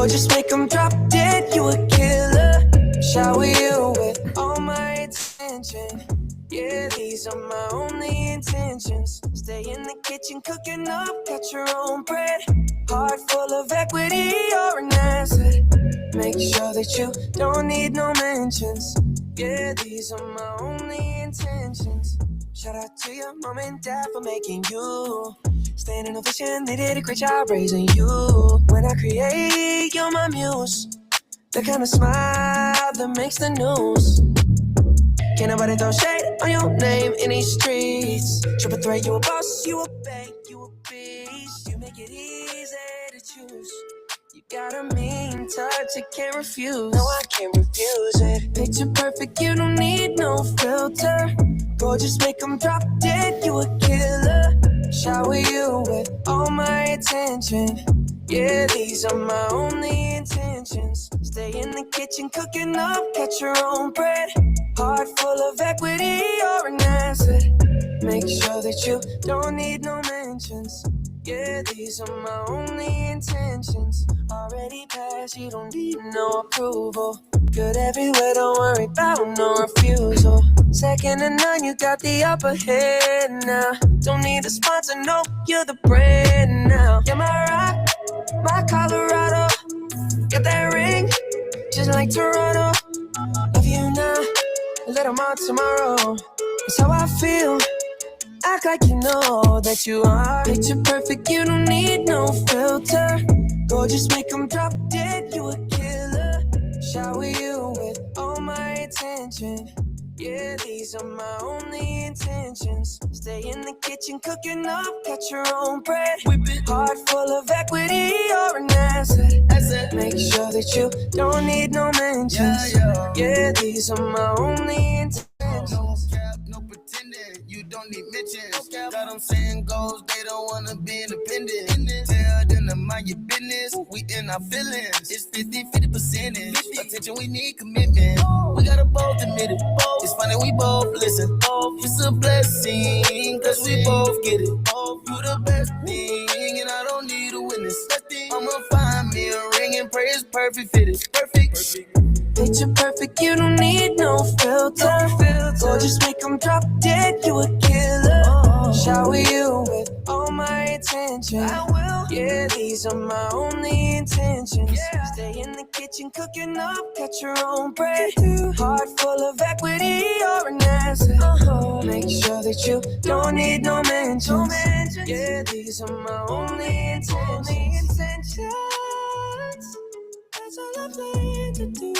Or just make them drop dead, you a killer. Shower you with all my attention. Yeah, these are my only intentions. Stay in the kitchen cooking up, got your own bread. Heart full of equity, you're an asset. Make sure that you don't need no mentions. Yeah, these are my only intentions. Shout out to your mom and dad for making you. Standing ovation, they did a great job raising you. When I create, you're my muse. The kind of smile that makes the news. Can't nobody throw shade on your name in these streets. Triple threat, you a boss, you a bank, you a beast. You make it easy to choose. You got a mean touch, you can't refuse. No, I can't refuse it. Picture perfect, you don't need no filter. Gorgeous, make them drop dead, you a killer. Shower you with all my attention. Yeah, these are my only intentions. Stay in the kitchen cooking up, got your own bread. Heart full of equity, you're an asset. Make sure that you don't need no mentions. Yeah, these are my only intentions. Already passed, you don't need no approval. Good everywhere, don't worry about no refusal. Second to none, you got the upper hand now. Don't need a sponsor, no, you're the brand now. You're my rock, my Colorado. Got that ring, just like Toronto. Love you now, let them out tomorrow. That's how I feel. Act like you know that you are. Picture perfect, you don't need no filter. Gorgeous, make them drop dead, you a killer. Shower you with all my attention. Yeah, these are my only intentions. Stay in the kitchen cooking up, got your own bread. Heart full of equity, you're an asset. Make sure that you don't need no mentions. Yeah, these are my only intentions. No cap, no pretending, you don't need mentions. Got them saying goals, they don't wanna be independent. Tell them to mind your business, we in our feelings. It's 50% attention, we need commitment. We gotta both admit it. It's funny, we both listen. It's a blessing, cause we both get it. You the best thing, and I don't need a witness. I'ma find me a ring and pray it's perfect fit. It's perfect. Picture perfect, you don't need no filter. Gorgeous, make them drop dead, you a killer. Shower you with all my attention. I will. Yeah, these are my only intentions. Stay in the kitchen cooking up, got your own bread. Heart full of equity, you're an asset. Make sure that you don't need no mentions. Yeah, these are my only intentions. That's all I plan to do.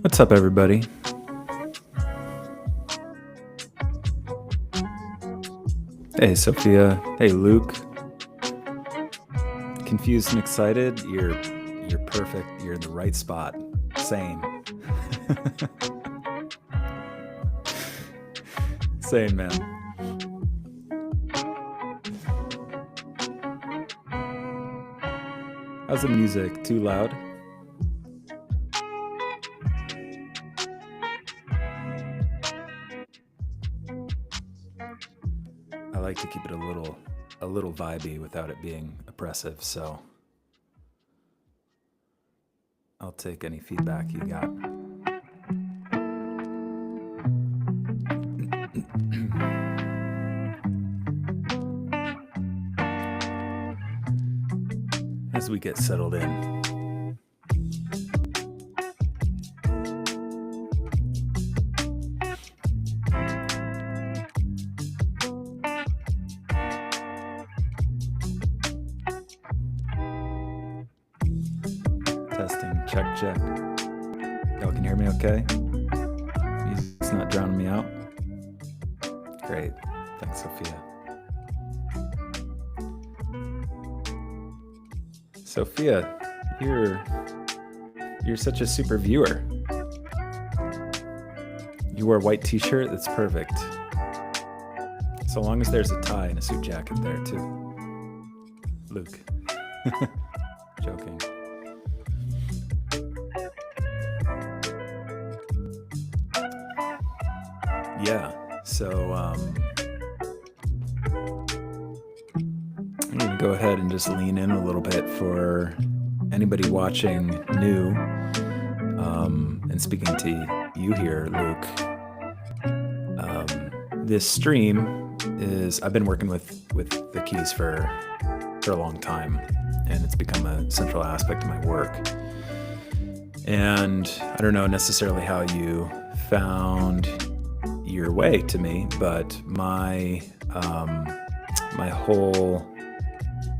What's up, everybody? Hey, Sophia. Hey, Luke. Confused and excited? You're You're perfect. You're in the right spot. Same. Same, man. How's the music? Too loud? I like to keep it a little vibey without it being oppressive, so I'll take any feedback you got. As we get settled in. Testing, check. Y'all can hear me okay? Music's not drowning me out? Great. Thanks, Sophia. Sophia, you're such a super viewer. You wear a white t-shirt, that's perfect. So long as there's a tie and a suit jacket there too. Luke. Joking. Yeah, so I'm going to go ahead and just lean in a little bit for anybody watching new, and speaking to you here, Luke. This stream is, I've been working with the keys for a long time, and it's become a central aspect of my work. And I don't know necessarily how you found your way to me, but my whole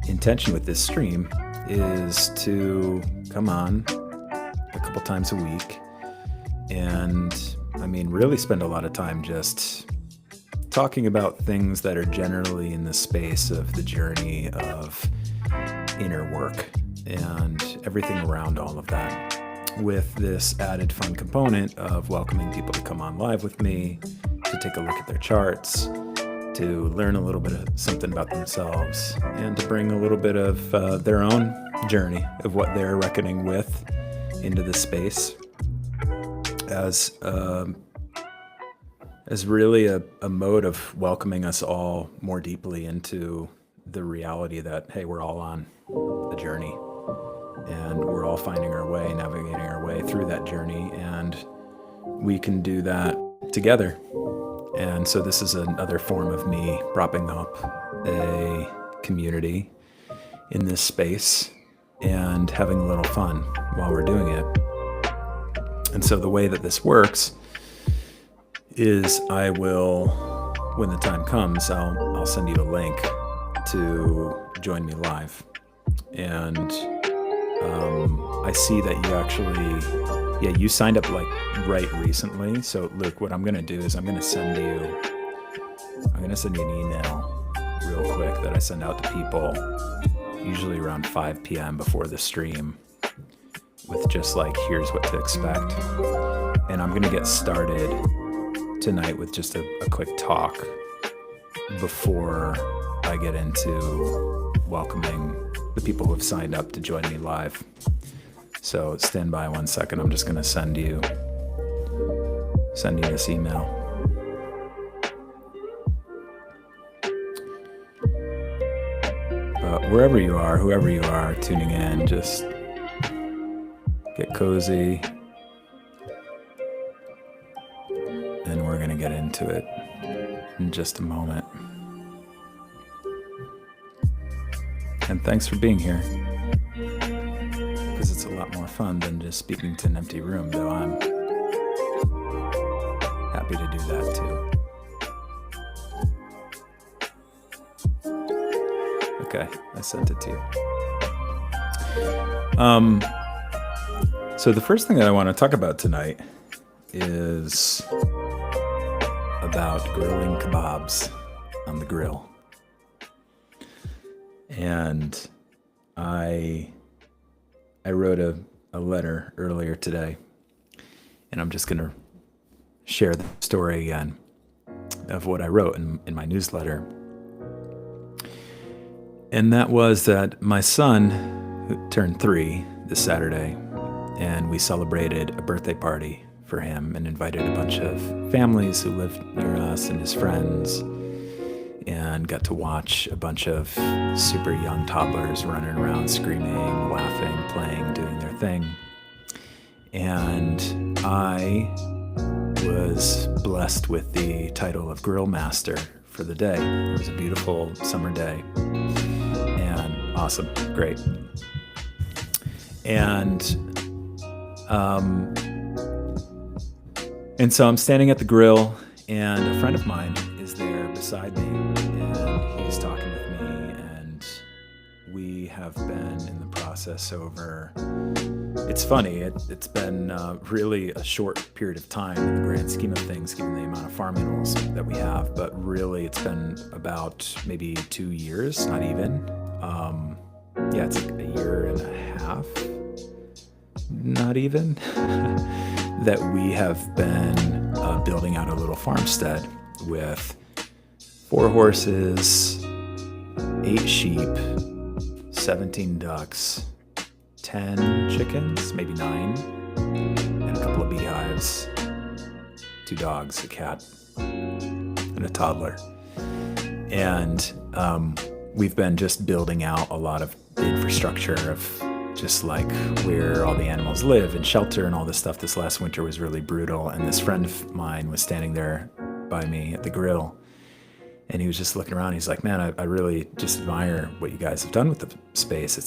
intention with this stream is to come on a couple times a week and really spend a lot of time just talking about things that are generally in the space of the journey of inner work and everything around all of that, with this added fun component of welcoming people to come on live with me, to take a look at their charts, to learn a little bit of something about themselves, and to bring a little bit of their own journey of what they're reckoning with into this space as really a mode of welcoming us all more deeply into the reality that, hey, we're all on a journey and we're all finding our way, navigating our way through that journey, and we can do that together. And so this is another form of me propping up a community in this space and having a little fun while we're doing it. And so the way that this works is I will, when the time comes, I'll send you a link to join me live. And I see that you actually, you signed up like right recently. So Luke, what I'm gonna do is I'm gonna send you an email real quick that I send out to people usually around 5 p.m. before the stream, with just like, here's what to expect. And I'm gonna get started tonight with just a quick talk before I get into welcoming the people who have signed up to join me live. So stand by 1 second. I'm just going to send you this email. But wherever you are, whoever you are tuning in, just get cozy. And we're going to get into it in just a moment. And thanks for being here, because it's a lot more fun than just speaking to an empty room, though I'm happy to do that too. Okay, I sent it to you. So the first thing that I want to talk about tonight is about grilling kebabs on the grill. And I I wrote a letter earlier today, and I'm just going to share the story again of what I wrote in my newsletter. And that was that my son, who turned 3 this Saturday, and we celebrated a birthday party for him and invited a bunch of families who lived near us and his friends, and got to watch a bunch of super young toddlers running around, screaming, laughing, playing, doing their thing. And I was blessed with the title of Grill Master for the day. It was a beautiful summer day and awesome, great. And so I'm standing at the grill, and a friend of mine is there beside me, and he's talking with me, and we have been in the process over, it's funny, it's been really a short period of time in the grand scheme of things, given the amount of farm animals that we have, but really it's been about maybe 2 years, not even. Yeah, it's like a year and a half, not even, that we have been building out a little farmstead with 4 horses, 8 sheep, 17 ducks, 10 chickens, maybe 9, and a couple of beehives, 2 dogs, a cat, and a toddler. And we've been just building out a lot of the infrastructure of just like where all the animals live and shelter and all this stuff. This last winter was really brutal. And this friend of mine was standing there by me at the grill, and he was just looking around. He's like, man, I really just admire what you guys have done with the space.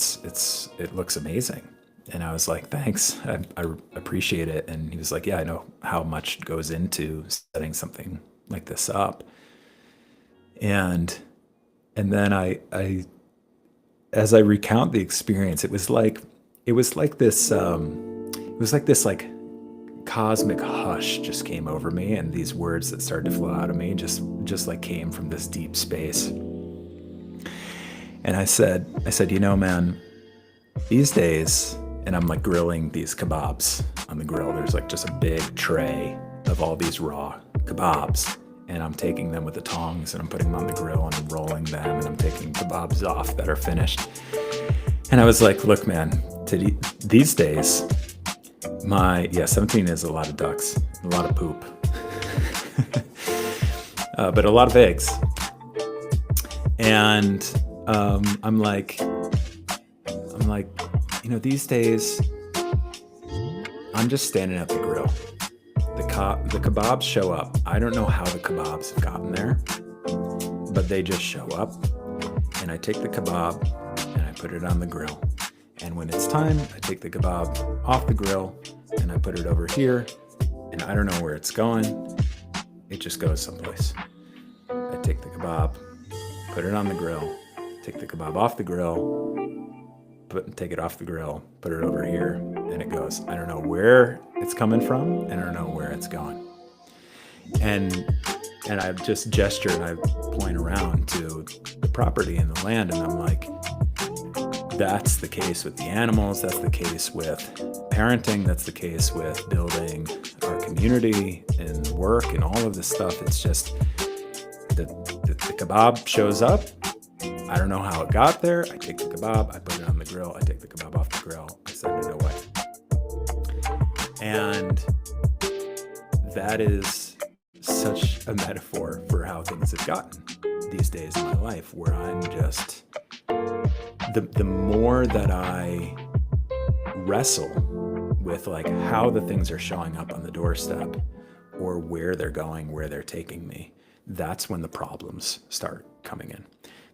It looks amazing. And I was like, thanks, I appreciate it. And he was like, yeah, I know how much goes into setting something like this up. And then I as I recount the experience, it was like this like cosmic hush just came over me, and these words that started to flow out of me just like came from this deep space. And I said, you know, man, these days, and I'm like grilling these kebabs on the grill. There's like just a big tray of all these raw kebabs. And I'm taking them with the tongs, and I'm putting them on the grill, and I'm rolling them, and I'm taking kebabs off that are finished. And I was like, look, man, these days, 17 is a lot of ducks, a lot of poop, but a lot of eggs. And I'm like, you know, these days, I'm just standing at the grill. The kebabs show up. I don't know how the kebabs have gotten there, but they just show up. And I take the kebab and I put it on the grill. And when it's time, I take the kebab off the grill and I put it over here. And I don't know where it's going. It just goes someplace. I take the kebab, put it on the grill, take the kebab off the grill, take it off the grill, put it over here, and it goes. I don't know where it's coming from, and I don't know where it's going. And I just gesture and I point around to the property and the land, and I'm like, that's the case with the animals, that's the case with parenting, that's the case with building our community and work and all of this stuff. It's just the kebab shows up. I don't know how it got there. I take the kebab, I put it on the grill, I take the kebab off the grill, I send it away. And that is such a metaphor for how things have gotten these days in my life, where I'm just, the more that I wrestle with like how the things are showing up on the doorstep or where they're going, where they're taking me, that's when the problems start coming in.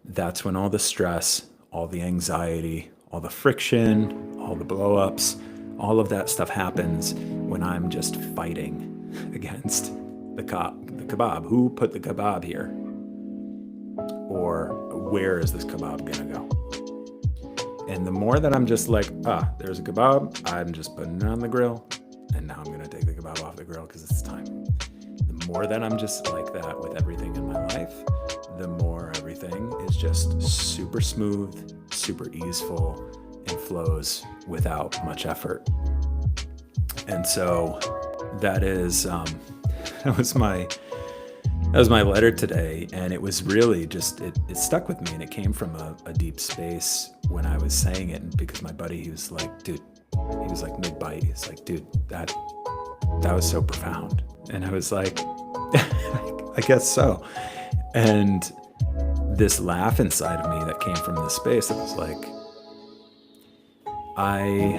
That's when all the stress, all the anxiety, all the friction, all the blow-ups, all of that stuff happens when I'm just fighting against the kebab. Who put the kebab here? Or where is this kebab gonna go? And the more that I'm just like, there's a kebab, I'm just putting it on the grill, and now I'm gonna take the kebab off the grill because it's time. The more that I'm just like that with everything in my life, the more everything is just super smooth, super easeful, and flows without much effort. And so that is, that was my letter today. And it was really just, it stuck with me, and it came from a deep space when I was saying it. And because my buddy, he was like, dude, he was like mid-bite. He's like, dude, that was so profound. And I was like, I guess so. And this laugh inside of me that came from this space, it was like, I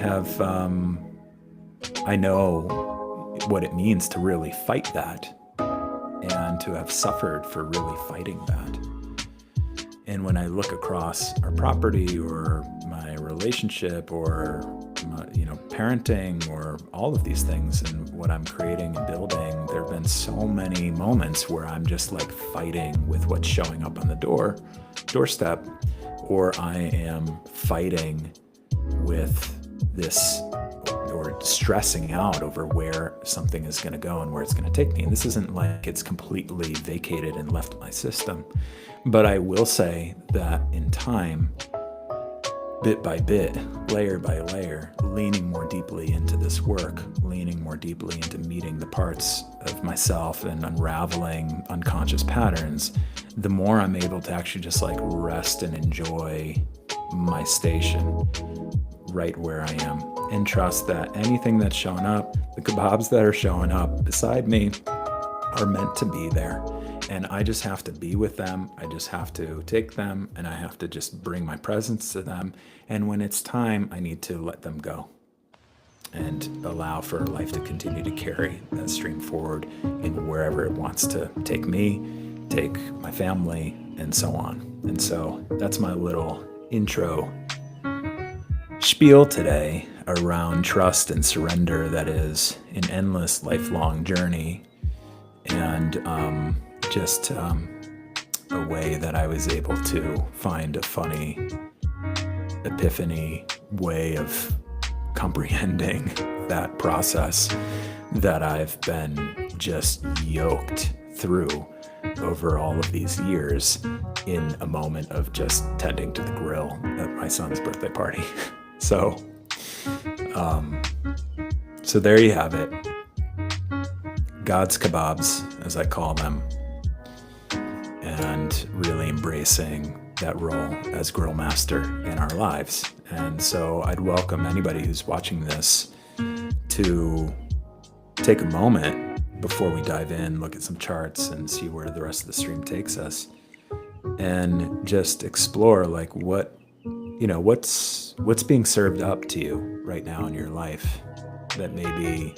know what it means to really fight that, and to have suffered for really fighting that. And when I look across our property or my relationship or my, parenting or all of these things and what I'm creating and building, there have been so many moments where I'm just like fighting with what's showing up on the doorstep, or I am fighting with this, or stressing out over where something is going to go and where it's going to take me. And this isn't like it's completely vacated and left my system. But I will say that in time, bit by bit, layer by layer, leaning more deeply into this work, leaning more deeply into meeting the parts of myself and unraveling unconscious patterns, the more I'm able to actually just like rest and enjoy my station right where I am, and trust that anything that's showing up, the kebabs that are showing up beside me, are meant to be there. And I just have to be with them. I just have to take them, and I have to just bring my presence to them. And when it's time, I need to let them go and allow for life to continue to carry that stream forward in wherever it wants to take me, take my family, and so on. And so that's my little intro spiel today around trust and surrender that is an endless lifelong journey, and just a way that I was able to find a funny epiphany way of comprehending that process that I've been just yoked through over all of these years in a moment of just tending to the grill at my son's birthday party. So there you have it. God's kebabs, as I call them, and really embracing that role as grill master in our lives. And so I'd welcome anybody who's watching this to take a moment before we dive in, look at some charts and see where the rest of the stream takes us, and just explore like what's being served up to you right now in your life that maybe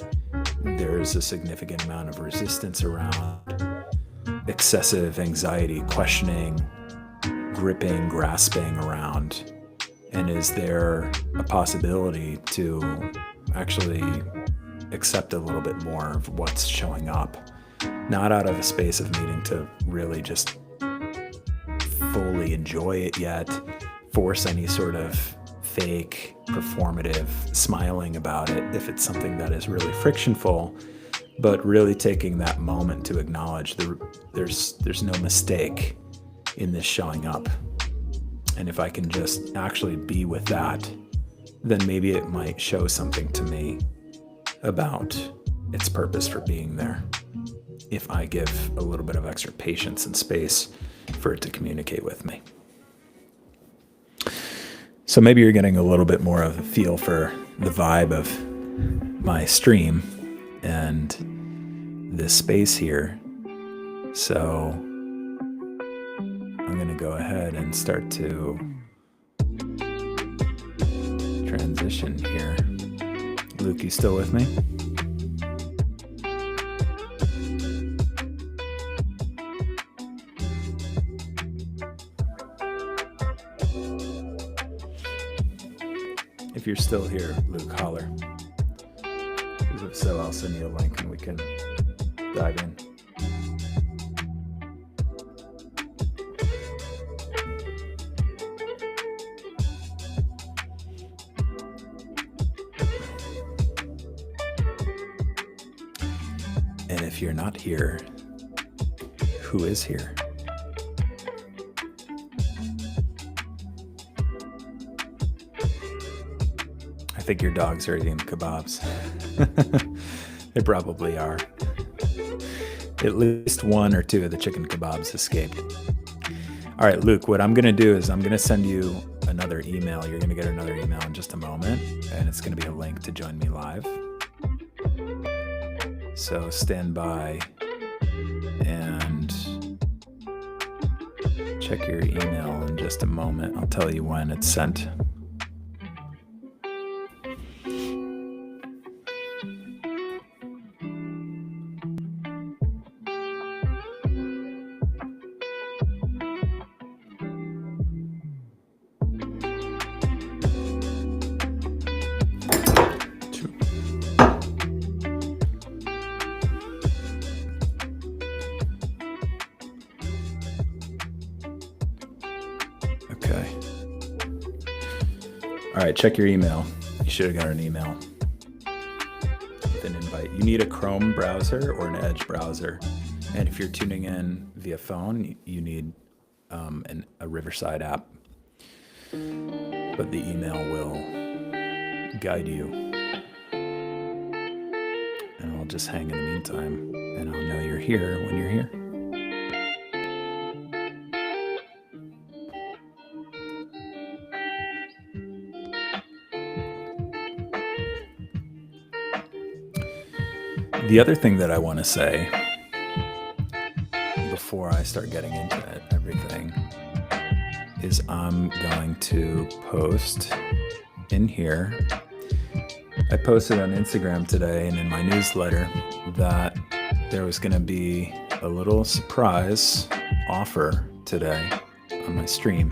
there's a significant amount of resistance around, excessive anxiety, questioning, gripping, grasping around. And is there a possibility to actually accept a little bit more of what's showing up, not out of a space of needing to really just fully enjoy it yet, force any sort of fake, performative smiling about it if it's something that is really frictionful, but really taking that moment to acknowledge there's no mistake in this showing up. And if I can just actually be with that, then maybe it might show something to me about its purpose for being there, if I give a little bit of extra patience and space for it to communicate with me. So maybe you're getting a little bit more of a feel for the vibe of my stream and this space here. So I'm going to go ahead and start to transition here. Luke, you still with me? If you're still here, Luke, holler. Because if so, I'll send you a link and we can dive in. And if you're not here, who is here? I think your dogs are eating kebabs. They probably are. At least one or two of the chicken kebabs escaped. All right, Luke, what I'm going to do is I'm going to send you another email. You're going to get another email in just a moment, and it's going to be a link to join me live. So stand by and check your email in just a moment. I'll tell you when it's sent. Okay. All right, check your email. You should have got an email with an invite. You need a Chrome browser or an Edge browser. And if you're tuning in via phone, you need a Riverside app. But the email will guide you. And I'll just hang in the meantime, and I'll know you're here when you're here. The other thing that I want to say before I start getting into everything is I'm going to post in here. I posted on Instagram today and in my newsletter that there was going to be a little surprise offer today on my stream.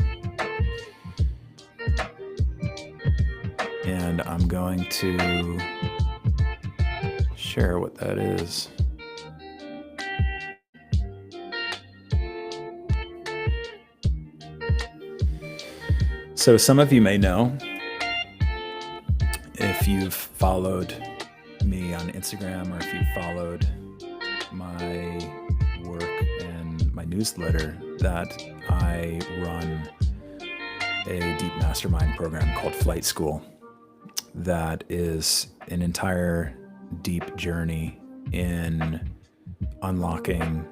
And I'm going to share what that is. So some of you may know, if you've followed me on Instagram or if you've followed my work and my newsletter, that I run a deep mastermind program called Flight School that is an entire deep journey in unlocking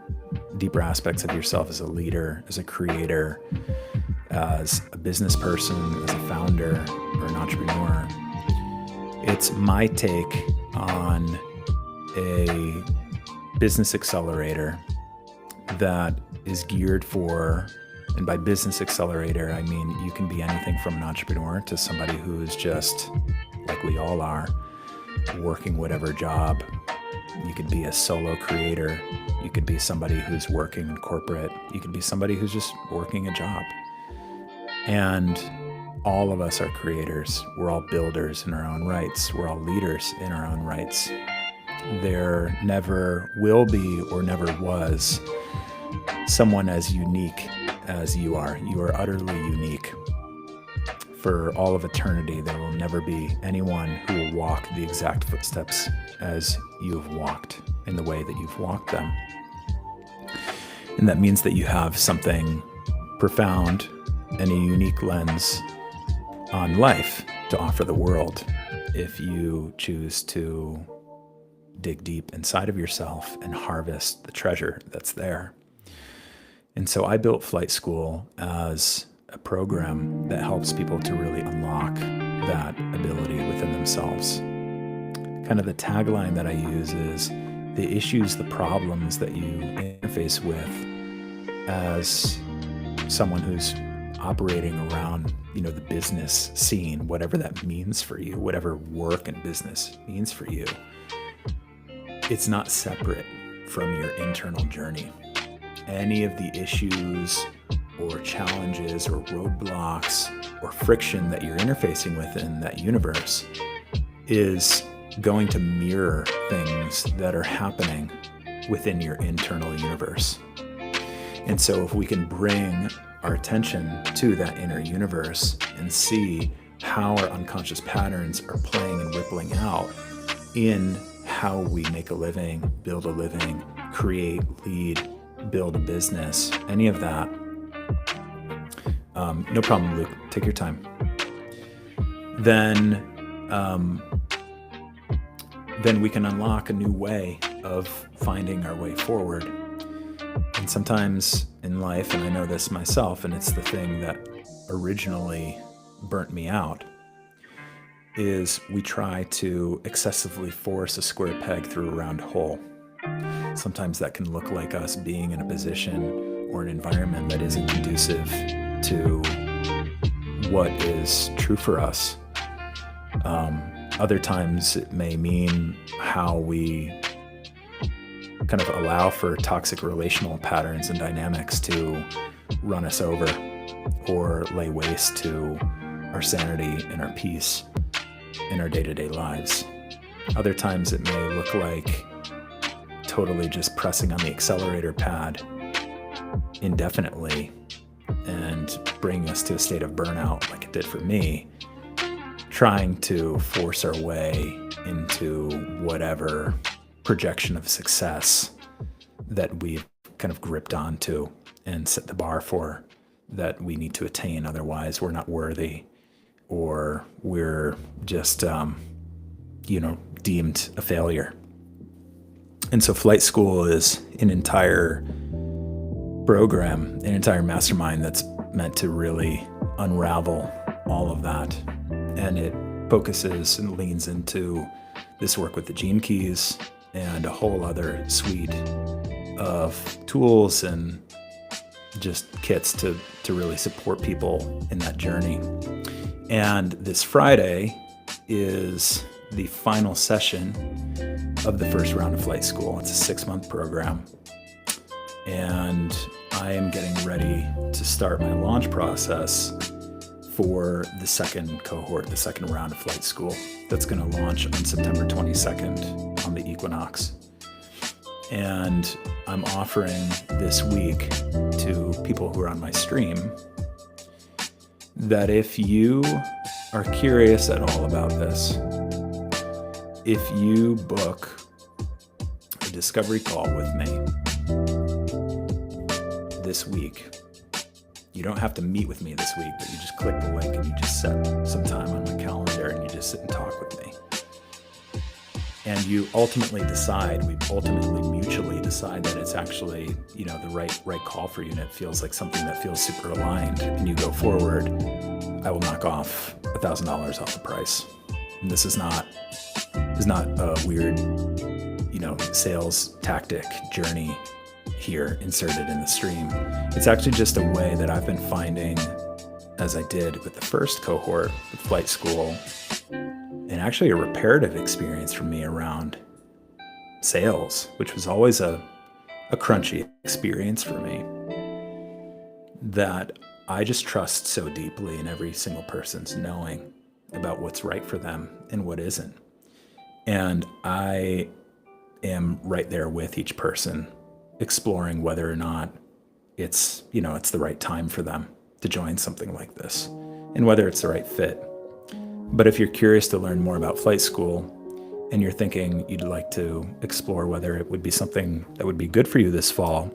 deeper aspects of yourself as a leader, as a creator, as a business person, as a founder or an entrepreneur. It's my take on a business accelerator that is geared for, and by business accelerator, I mean you can be anything from an entrepreneur to somebody who is just, like we all are, working whatever job. You could be a solo creator. You could be somebody who's working in corporate. You could be somebody who's just working a job. And all of us are creators. We're all builders in our own rights. We're all leaders in our own rights. There never will be or never was someone as unique as you are. You are utterly unique. For all of eternity, there will never be anyone who will walk the exact footsteps as you have walked in the way that you've walked them. And that means that you have something profound and a unique lens on life to offer the world if you choose to dig deep inside of yourself and harvest the treasure that's there. And so I built Flight School as a program that helps people to really unlock that ability within themselves. Kind of the tagline that I use is the issues, the problems that you interface with as someone who's operating around, the business scene, whatever that means for you, whatever work and business means for you. It's not separate from your internal journey. Any of the issues or challenges or roadblocks or friction that you're interfacing with in that universe is going to mirror things that are happening within your internal universe. And so if we can bring our attention to that inner universe and see how our unconscious patterns are playing and rippling out in how we make a living, build a living, create, lead, build a business, any of that, no problem, Luke. Take your time. Then then we can unlock a new way of finding our way forward. And sometimes in life, and I know this myself, and it's the thing that originally burnt me out, is we try to excessively force a square peg through a round hole. Sometimes that can look like us being in a position or an environment that isn't conducive to what is true for us. Other times it may mean how we kind of allow for toxic relational patterns and dynamics to run us over or lay waste to our sanity and our peace in our day-to-day lives. Other times it may look like totally just pressing on the accelerator pad indefinitely and bringing us to a state of burnout like it did for me, trying to force our way into whatever projection of success that we've kind of gripped onto and set the bar for that we need to attain. Otherwise, we're not worthy, or we're just, deemed a failure. And so flight school is an entire program, an entire mastermind that's meant to really unravel all of that. And it focuses and leans into this work with the gene keys and a whole other suite of tools and just kits to really support people in that journey. And this Friday is the final session of the first round of flight school. It's a 6-month program. And I am getting ready to start my launch process for the second cohort, the second round of flight school. That's going to launch on September 22nd on the equinox. And I'm offering this week to people who are on my stream that if you are curious at all about this, if you book a discovery call with me this week, you don't have to meet with me this week, but you just click the link and you just set some time on my calendar and you just sit and talk with me. And you ultimately decide, we ultimately mutually decide that it's actually, the right call for you, and it feels like something that feels super aligned, and you go forward, I will knock off $1,000 off the price. And this is not a weird, sales tactic journey here inserted in the stream. It's actually just a way that I've been finding, as I did with the first cohort with flight school, and actually a reparative experience for me around sales, which was always a crunchy experience for me, that I just trust so deeply in every single person's knowing about what's right for them and what isn't. And I am right there with each person, exploring whether or not it's the right time for them to join something like this and whether it's the right fit. But if you're curious to learn more about flight school and you're thinking you'd like to explore whether it would be something that would be good for you this fall,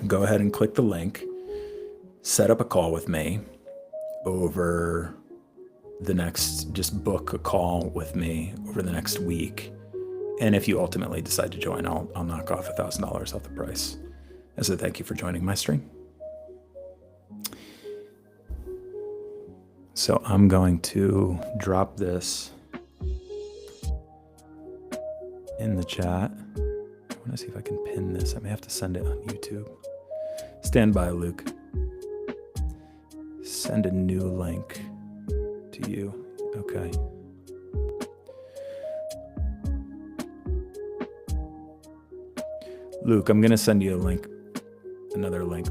go ahead and click the link, set up a call with me over the next, just book a call with me over the next week. And if you ultimately decide to join, I'll knock off $1,000 off the price as a thank you for joining my stream. So I'm going to drop this in the chat. I want to see if I can pin this. I may have to send it on YouTube. Stand by, Luke. Send a new link to you. Okay. Luke, I'm going to send you a link, another link.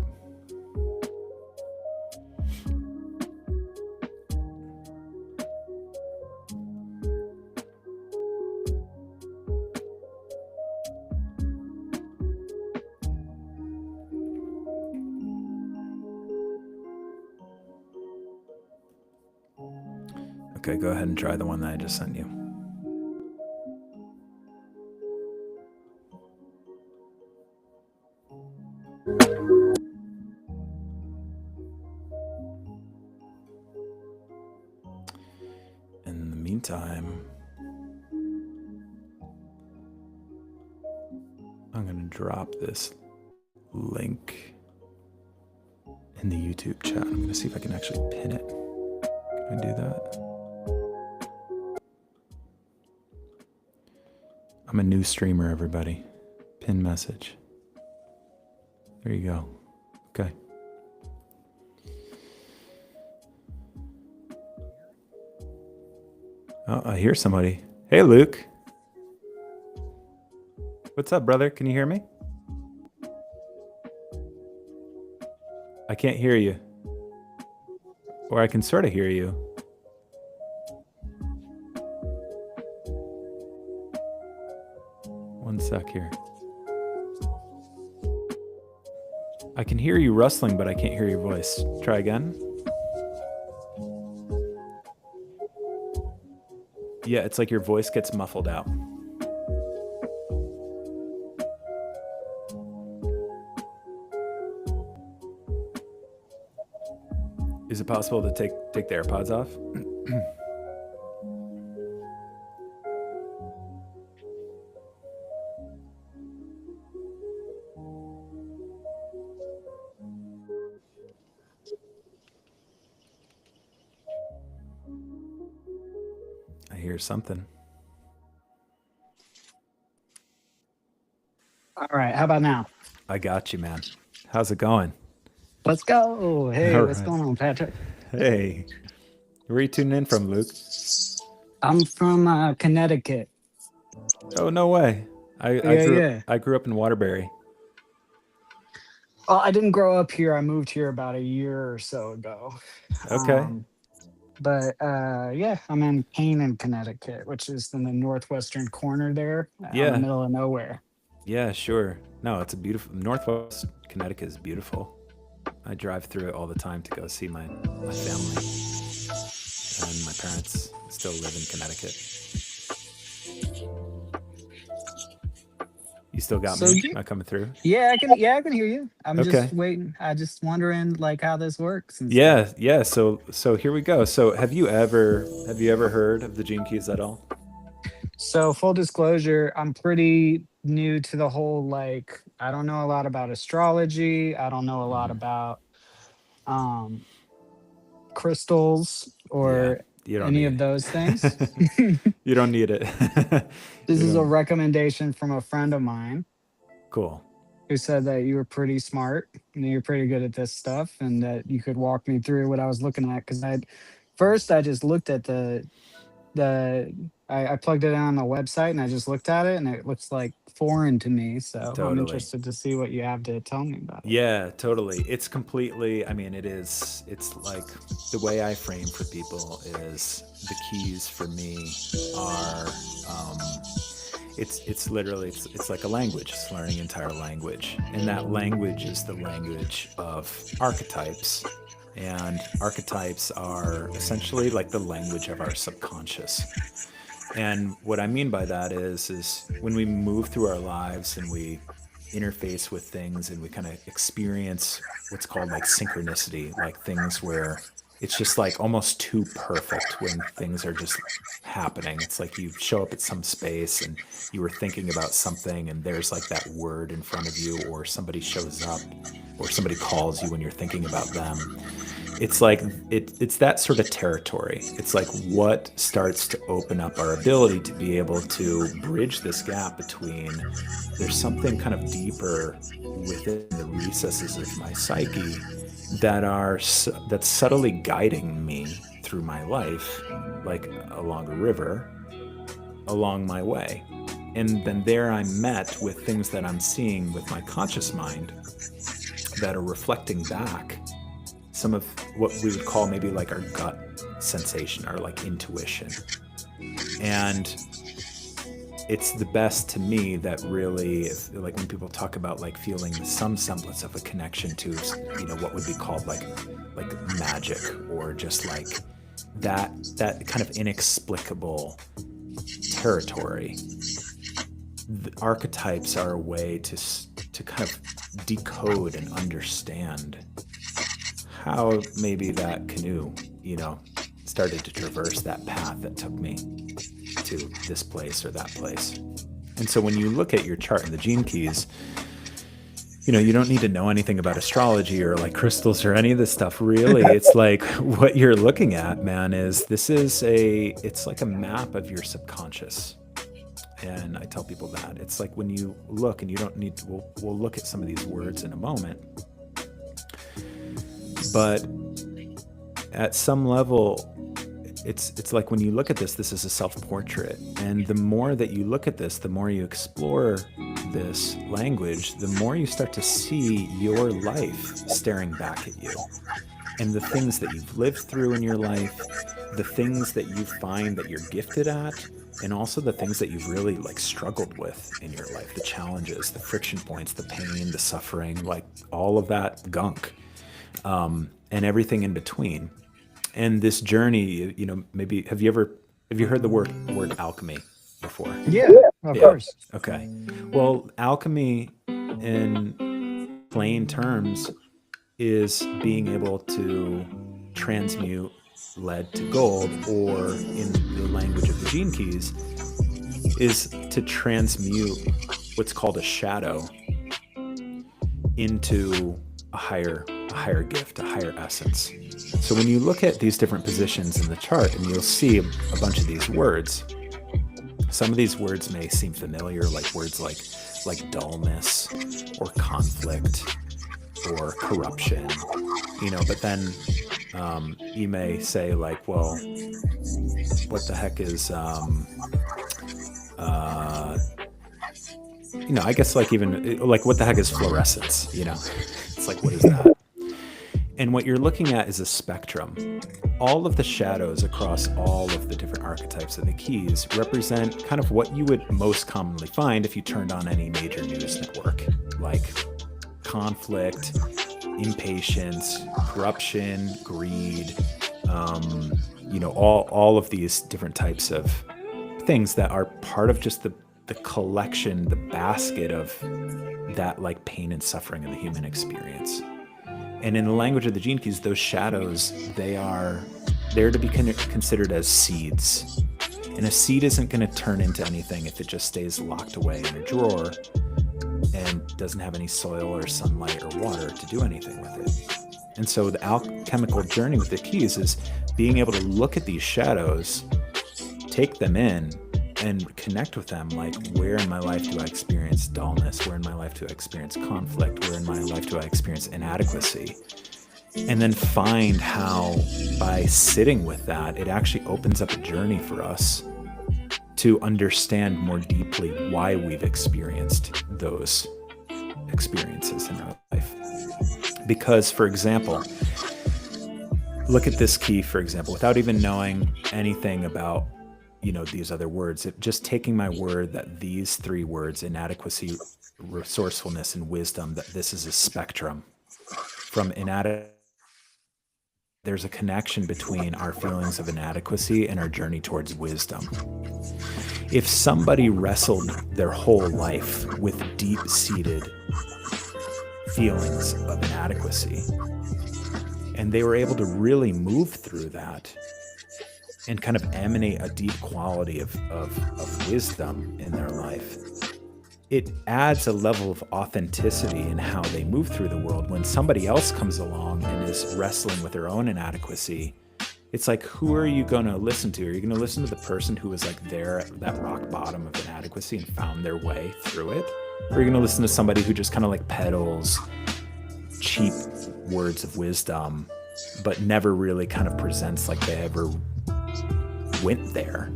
Okay, go ahead and try the one that I just sent you. meantime, I'm going to drop this link in the YouTube chat. I'm going to see if I can actually pin it. Can I do that? I'm a new streamer, everybody. Pin message. There you go. Okay. Oh, I hear somebody. Hey, Luke. What's up, brother? Can you hear me? I can't hear you. Or I can sort of hear you. One sec here. I can hear you rustling, but I can't hear your voice. Try again. Yeah, it's like your voice gets muffled out. Is it possible to take the AirPods off? I hear something. All right, how about now? I got you, man. How's it going? Let's go. Hey, All what's right. going on, Patrick? Hey. Where are you tuning in from, Luke? I'm from Connecticut. Oh, no way. I grew up in Waterbury. Well, I didn't grow up here. I moved here about a year or so ago. Okay. But yeah, I'm in Canaan, Connecticut, which is in the northwestern corner there, in the middle of nowhere. Yeah, sure. No, it's a beautiful, Northwest Connecticut is beautiful. I drive through it all the time to go see my family. And my parents still live in Connecticut. You still got me? Am I coming through? Yeah, I can hear you. I'm just waiting. I just wondering like how this works. Yeah. So here we go. So have you ever heard of the Gene Keys at all? So full disclosure, I'm pretty new to the whole, like, I don't know a lot about astrology. I don't know a lot about crystals or any of those things. You don't need it. This is a recommendation from a friend of mine. Cool. Who said that you were pretty smart and you're pretty good at this stuff and that you could walk me through what I was looking at. Because I just looked at I plugged it in on the website and I just looked at it and it looks like foreign to me. So Totally. I'm interested to see what you have to tell me about it. Yeah, totally. It's completely, I mean, it's like the way I frame for people is the keys for me are, it's literally, it's like a language. It's learning an entire language. And that language is the language of archetypes. And archetypes are essentially like the language of our subconscious. And what I mean by that is when we move through our lives and we interface with things and we kind of experience what's called like synchronicity, like things where it's just like almost too perfect when things are just happening. It's like you show up at some space and you were thinking about something and there's like that word in front of you, or somebody shows up or somebody calls you when you're thinking about them. It's like it's that sort of territory. It's like what starts to open up our ability to be able to bridge this gap between there's something kind of deeper within the recesses of my psyche that's subtly guiding me through my life, like along a river, along my way. And then there I'm met with things that I'm seeing with my conscious mind that are reflecting back some of what we would call maybe like our gut sensation, our like intuition. And it's the best to me that really, like when people talk about like feeling some semblance of a connection to, you know, what would be called like magic, or just like that kind of inexplicable territory. The archetypes are a way to kind of decode and understand how maybe that canoe, you know, started to traverse that path that took me to this place or that place. And so when you look at your chart and the gene keys, you don't need to know anything about astrology or like crystals or any of this stuff, really. It's like what you're looking at, man, it's like a map of your subconscious. And I tell people that it's like when you look, and you don't need to, we'll look at some of these words in a moment, but at some level, it's like when you look at this is a self-portrait. And the more that you look at this, the more you explore this language, the more you start to see your life staring back at you. And the things that you've lived through in your life, the things that you find that you're gifted at, and also the things that you've really like struggled with in your life, the challenges, the friction points, the pain, the suffering, like all of that gunk, and everything in between. And this journey, maybe have you heard the word alchemy before? Yeah, of course. Okay. Well, alchemy in plain terms is being able to transmute lead to gold, or in the language of the gene keys, is to transmute what's called a shadow into a higher gift, a higher essence. So when you look at these different positions in the chart, and you'll see a bunch of these words, some of these words may seem familiar, like words like dullness or conflict or corruption, but then you may say like, well, what the heck is, I guess like even like what the heck is fluorescence? It's like, what is that? And what you're looking at is a spectrum. All of the shadows across all of the different archetypes of the keys represent kind of what you would most commonly find if you turned on any major news network, like conflict, impatience, corruption, greed, all of these different types of things that are part of just the collection, the basket of that like pain and suffering of the human experience. And in the language of the gene keys, those shadows, they're to be considered as seeds. And a seed isn't going to turn into anything if it just stays locked away in a drawer and doesn't have any soil or sunlight or water to do anything with it. And so the alchemical journey with the keys is being able to look at these shadows, take them in, and connect with them. Like, where in my life do I experience dullness? Where in my life do I experience conflict? Where in my life do I experience inadequacy? And then find how, by sitting with that, it actually opens up a journey for us to understand more deeply why we've experienced those experiences in our life. Because, for example, look at this key, for example, without even knowing anything about these other words, just taking my word that these three words, inadequacy, resourcefulness, and wisdom, that this is a spectrum. From inadequacy, there's a connection between our feelings of inadequacy and our journey towards wisdom. If somebody wrestled their whole life with deep-seated feelings of inadequacy, and they were able to really move through that and kind of emanate a deep quality of wisdom in their life, it adds a level of authenticity in how they move through the world. When somebody else comes along and is wrestling with their own inadequacy, it's like, who are you going to listen to? Are you going to listen to the person who was like there at that rock bottom of inadequacy and found their way through it? Or are you going to listen to somebody who just kind of like peddles cheap words of wisdom, but never really kind of presents like they ever went there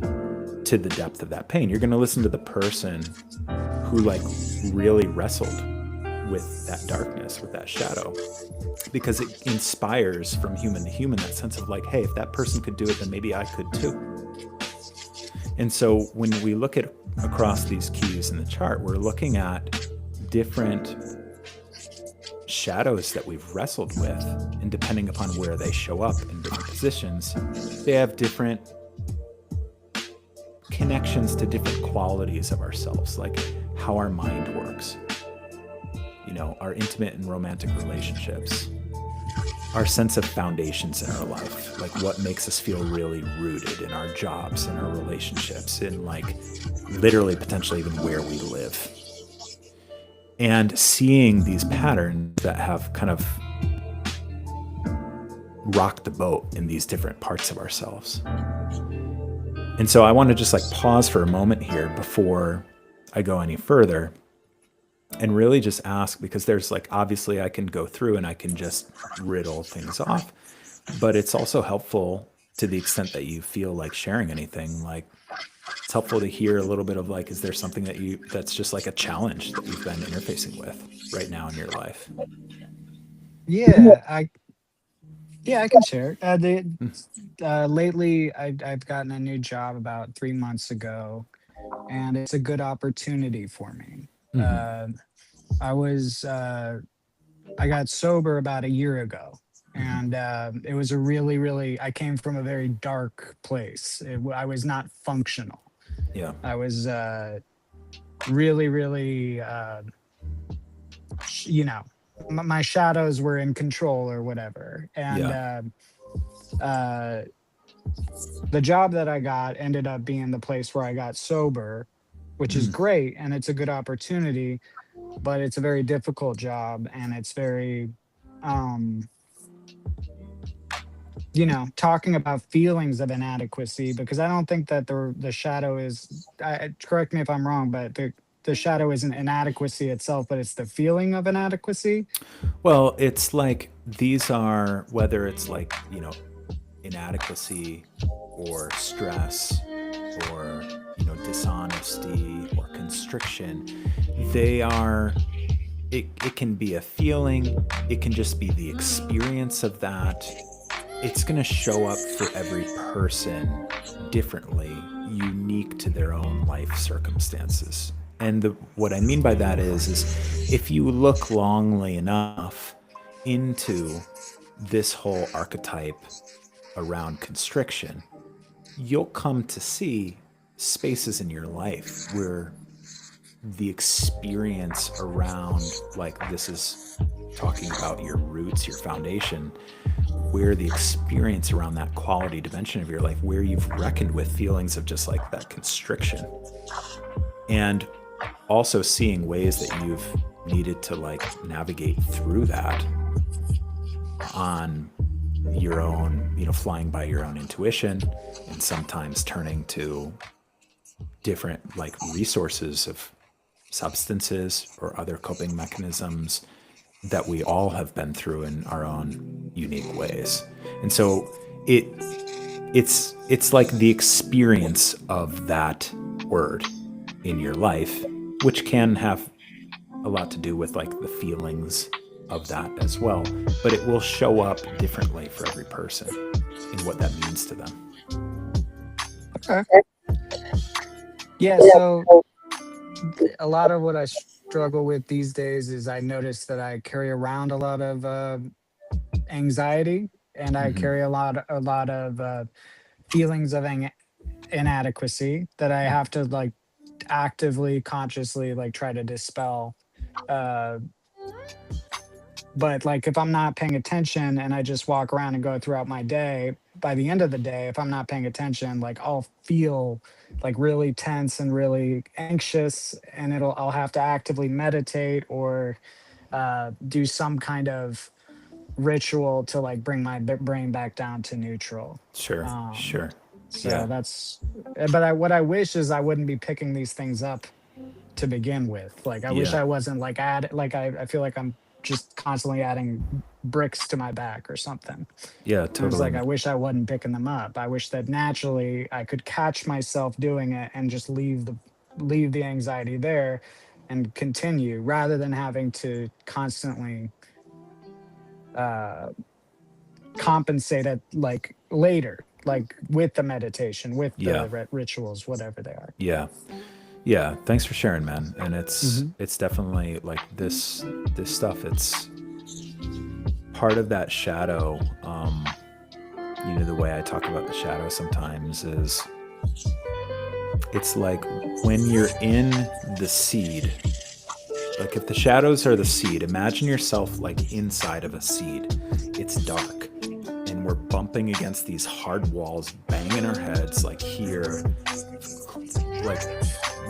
to the depth of that pain? You're going to listen to the person who like really wrestled with that darkness, with that shadow, because it inspires from human to human that sense of like, hey, if that person could do it, then maybe I could too. And so when we look at across these keys in the chart, we're looking at different shadows that we've wrestled with, and depending upon where they show up in different positions, they have different connections to different qualities of ourselves, like how our mind works, our intimate and romantic relationships, our sense of foundations in our life, like what makes us feel really rooted in our jobs, in our relationships, in like literally potentially even where we live. And seeing these patterns that have kind of rocked the boat in these different parts of ourselves. And so I want to just like pause for a moment here before I go any further and really just ask, because there's like, obviously I can go through and I can just riddle things off, but it's also helpful to the extent that you feel like sharing anything. Like it's helpful to hear a little bit of like, is there something that's just like a challenge that you've been interfacing with right now in your life? Yeah, I can share. Mm. Lately, I've gotten a new job about 3 months ago, and it's a good opportunity for me. Mm-hmm. Uh, I was I got sober about a year ago, Mm-hmm. and it was a really, really. I came from a very dark place. I was not functional. Yeah. I was really, really, you know, my shadows were in control or whatever, and Yeah. uh, the job that I got ended up being the place where I got sober, which is Mm. great and it's a good opportunity, but it's a very difficult job and it's very um talking about feelings of inadequacy, because I don't think that the shadow is correct me if I'm wrong, but the shadow isn't inadequacy itself, but it's the feeling of inadequacy. Well, it's like these are, whether it's like, inadequacy or stress or, dishonesty or constriction, they are, it can be a feeling, it can just be the experience of that. It's going to show up for every person differently, unique to their own life circumstances. And what I mean by that is if you look longly enough into this whole archetype around constriction, you'll come to see spaces in your life where the experience around, like, this is talking about your roots, your foundation, where the experience around that quality dimension of your life, where you've reckoned with feelings of just like that constriction, and also seeing ways that you've needed to like navigate through that on your own, flying by your own intuition, and sometimes turning to different like resources of substances or other coping mechanisms that we all have been through in our own unique ways. And so it's like the experience of that word in your life, which can have a lot to do with like the feelings of that as well, but it will show up differently for every person in what that means to them. Okay. Yeah, so a lot of what I struggle with these days is I notice that I carry around a lot of anxiety, and I Mm-hmm. carry a lot of feelings of inadequacy that I have to like actively, consciously like try to dispel. Uh, but like if I'm not paying attention and I just walk around and go throughout my day, by the end of the day, if I'm not paying attention, like I'll feel like really tense and really anxious, and I'll have to actively meditate or do some kind of ritual to like bring my brain back down to neutral. Sure, Um, sure. so Yeah, but what I wish is I wouldn't be picking these things up to begin with. Like I wish yeah, I wasn't like I feel like I'm just constantly adding bricks to my back or something. yeah, And it's totally. like I wish I wasn't picking them up. I wish that naturally I could catch myself doing it and just leave the anxiety there and continue, rather than having to constantly uh compensate it like later, like with the meditation, with Yeah, the rituals, whatever they are. yeah, yeah. Thanks for sharing, man. And Hmm. it's definitely like this stuff. It's part of that shadow. The way I talk about the shadow sometimes is it's like when you're in the seed, Like if the shadows are the seed, imagine yourself like inside of a seed. It's dark and we're bumping against these hard walls, banging our heads like here, like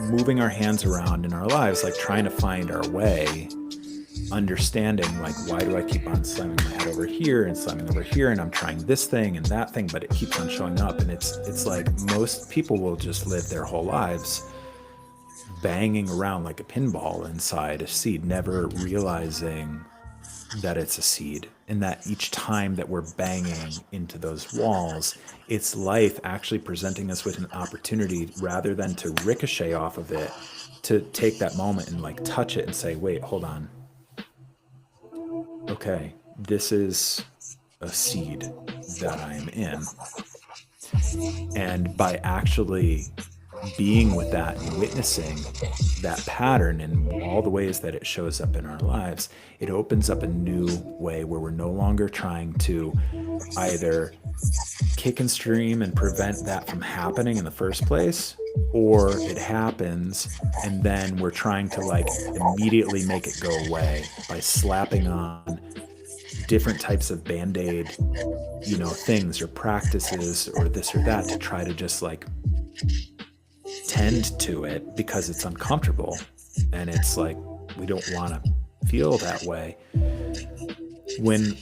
moving our hands around in our lives, like trying to find our way, understanding like, why do I keep on slamming my head over here and slamming over here, and I'm trying this thing and that thing, but it keeps on showing up. And it's like most people will just live their whole lives banging around like a pinball inside a seed, never realizing that it's a seed, and that each time that we're banging into those walls, it's life actually presenting us with an opportunity, rather than to ricochet off of it, to take that moment and like touch it and say, wait, hold on. Okay, this is a seed that I'm in. And by actually being with that and witnessing that pattern and all the ways that it shows up in our lives, it opens up a new way where we're no longer trying to either kick and stream and prevent that from happening in the first place, or it happens and then we're trying to like immediately make it go away by slapping on different types of band-aid, things or practices or this or that to try to just like tend to it because it's uncomfortable, and it's like we don't want to feel that way, when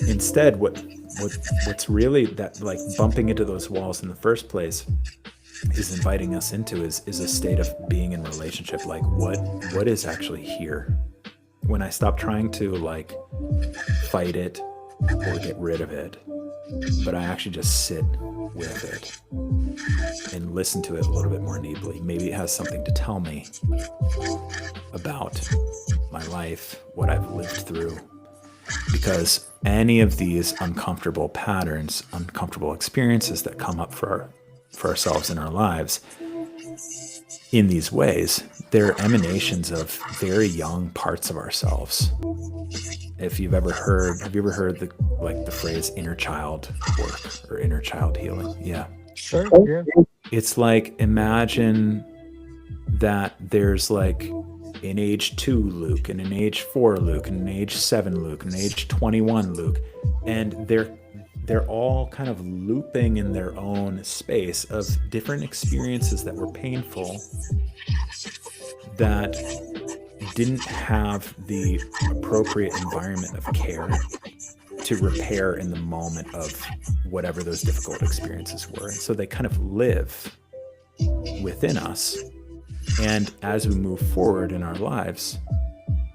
instead what's really that like bumping into those walls in the first place is inviting us into is a state of being in relationship. Like what is actually here when I stop trying to like fight it or get rid of it, but I actually just sit with it and listen to it a little bit more deeply. Maybe it has something to tell me about my life, what I've lived through. Because any of these uncomfortable patterns, uncomfortable experiences that come up for ourselves in our lives in these ways, they're emanations of very young parts of ourselves. Have you ever heard the phrase inner child work or inner child healing? Yeah. Sure. Yeah. It's like, imagine that there's like an age 2 Luke and an age 4 Luke and an age 7 Luke and an age 21 Luke, and they're all kind of looping in their own space of different experiences that were painful, that didn't have the appropriate environment of care to repair in the moment of whatever those difficult experiences were. And so they kind of live within us. And as we move forward in our lives,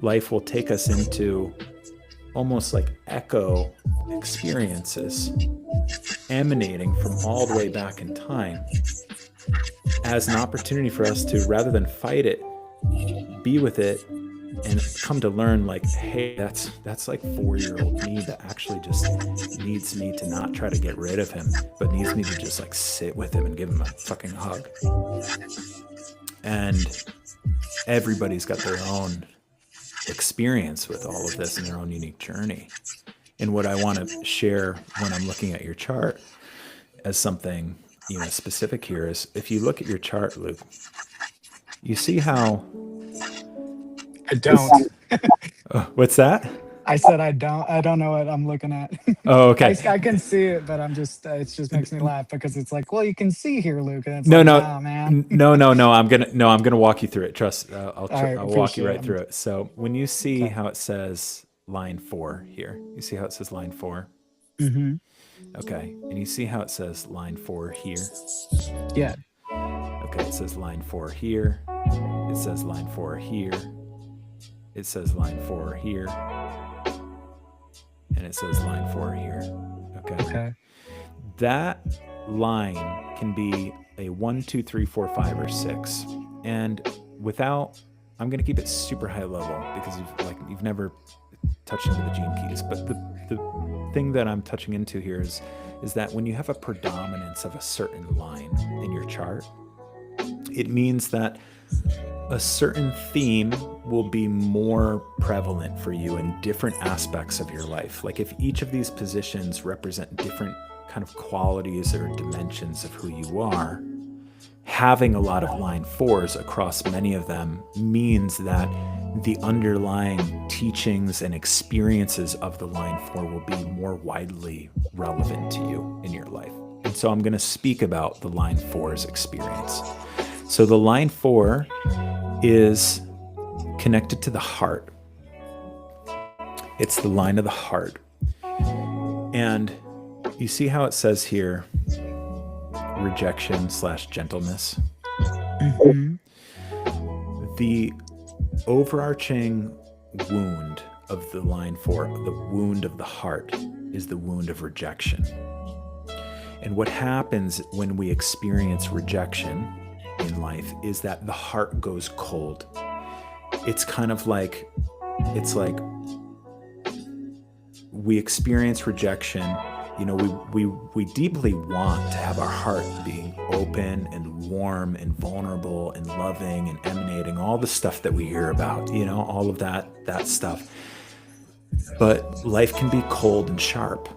life will take us into almost like echo experiences emanating from all the way back in time as an opportunity for us to, rather than fight it, be with it and come to learn like, hey, that's like 4-year-old me that actually just needs me to not try to get rid of him, but needs me to just like sit with him and give him a fucking hug. And everybody's got their own experience with all of this and their own unique journey. And what I want to share when I'm looking at your chart as something, specific here is, if you look at your chart, Luke, you see how I don't. What's that? I said I don't know what I'm looking at. Oh, okay. I can see it, but I'm just it just makes me laugh because it's like, well, you can see here, Luke, and it's No, man. No. I'm gonna walk you through it. Trust. I'll walk you right it. through it. So when you see how it says line 4 here, you see how it says line 4. Mm-hmm. Okay, and you see how it says line 4 here. Yeah. Okay, it says line 4 here. It says line 4 here. It says line 4 here. And it says line 4 here. Okay. That line can be a 1, 2, 3, 4, 5, or 6. And I'm going to keep it super high level because you've never touched into the gene keys. But the thing that I'm touching into here is that when you have a predominance of a certain line in your chart, it means that a certain theme will be more prevalent for you in different aspects of your life. Like if each of these positions represent different kind of qualities or dimensions of who you are, having a lot of line fours across many of them means that the underlying teachings and experiences of the line four will be more widely relevant to you in your life. And so I'm going to speak about the line four's experience. So the line four is connected to the heart. It's the line of the heart. And you see how it says here, rejection/gentleness. Mhm. The overarching wound of the line four, the wound of the heart, is the wound of rejection. And what happens when we experience rejection in life is that the heart goes cold. It's kind of like, it's like we experience rejection. You know, we deeply want to have our heart being open and warm and vulnerable and loving and emanating all the stuff that we hear about, you know, all of that stuff. But life can be cold and sharp.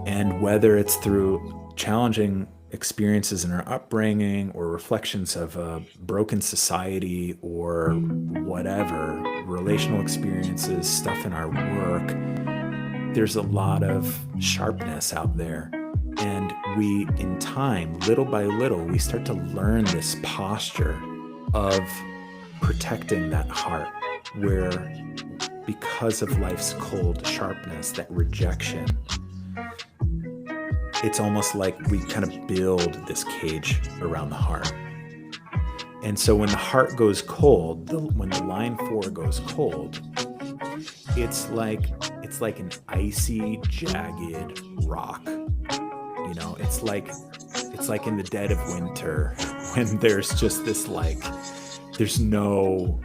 And whether it's through challenging experiences in our upbringing or reflections of a broken society or whatever, relational experiences, stuff in our work, there's a lot of sharpness out there. And we, in time, little by little, we start to learn this posture of protecting that heart, where because of life's cold sharpness, that rejection, it's almost like we kind of build this cage around the heart. And so when the heart goes cold, when the line four goes cold, it's like an icy, jagged rock. You know, it's like in the dead of winter when there's just this like, there's no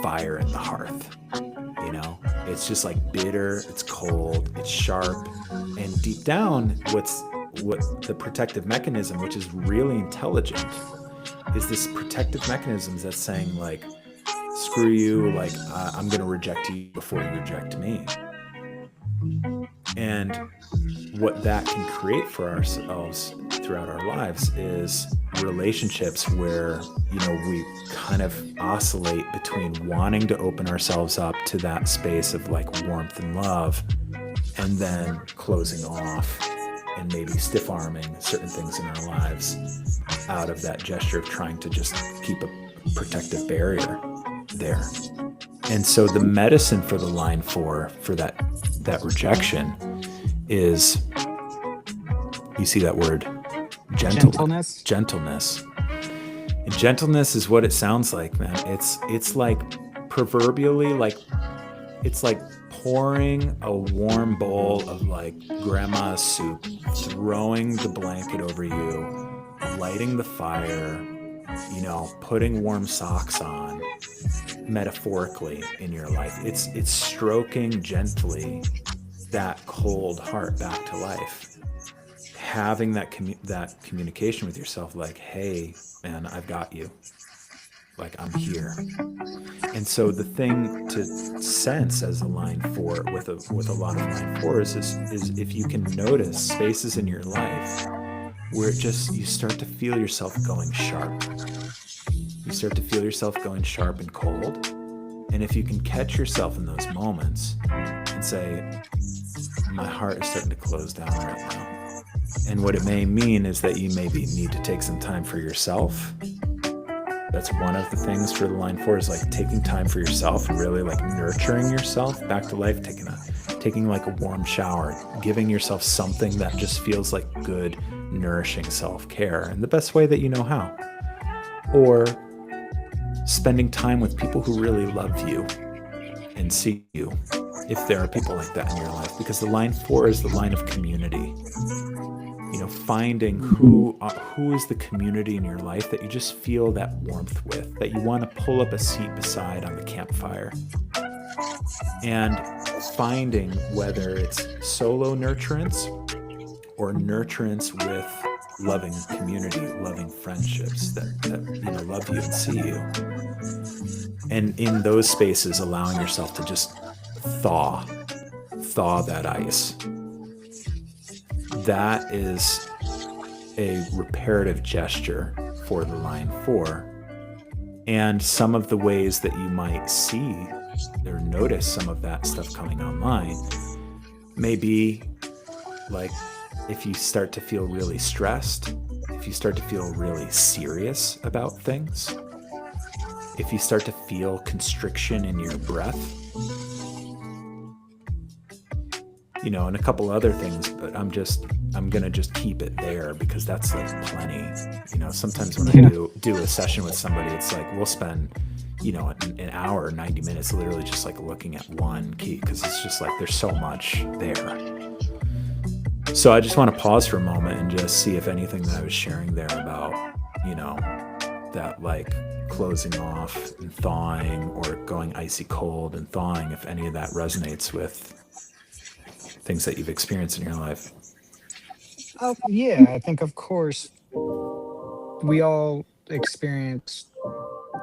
fire in the hearth. You know, it's just like bitter, it's cold, it's sharp, and deep down, what the protective mechanism, which is really intelligent, is this protective mechanism that's saying like, screw you, like I'm gonna reject you before you reject me. And what that can create for ourselves throughout our lives is relationships where, you know, we kind of oscillate between wanting to open ourselves up to that space of like warmth and love, and then closing off and maybe stiff arming certain things in our lives out of that gesture of trying to just keep a protective barrier there. And so the medicine for the line four, for that rejection, is, you see that word, Gentleness. Gentleness. And gentleness is what it sounds like, man. It's like proverbially, like it's like pouring a warm bowl of like grandma's soup, throwing the blanket over you, lighting the fire, you know, putting warm socks on, metaphorically in your life. It's stroking gently that cold heart back to life. Having that communication with yourself, like, hey, man, I've got you. Like, I'm here. And so the thing to sense as a line four with a lot of line fours is if you can notice spaces in your life where you start to feel yourself going sharp. You start to feel yourself going sharp and cold. And if you can catch yourself in those moments and say, my heart is starting to close down right now. And what it may mean is that you maybe need to take some time for yourself. That's one of the things for the line four, is like taking time for yourself and really like nurturing yourself back to life, taking like a warm shower, giving yourself something that just feels like good, nourishing self-care in the best way that you know how. Or spending time with people who really love you and see you, if there are people like that in your life, because the line four is the line of community. You know, finding who is the community in your life that you just feel that warmth with, that you want to pull up a seat beside on the campfire, and finding whether it's solo nurturance or nurturance with loving community, loving friendships that you know, love you and see you. And in those spaces, allowing yourself to just thaw that ice. That is a reparative gesture for the line 4. And some of the ways that you might see or notice some of that stuff coming online may be like if you start to feel really stressed, if you start to feel really serious about things, if you start to feel constriction in your breath, you know, and a couple other things, but I'm gonna just keep it there because that's like plenty. You know, sometimes when I do a session with somebody, it's like we'll spend, you know, an hour, 90 minutes literally just like looking at one key because it's just like there's so much there. So I just want to pause for a moment and just see if anything that I was sharing there about, you know, that like closing off and thawing or going icy cold and thawing, if any of that resonates with things that you've experienced in your life. Oh, yeah. I think, of course, we all experience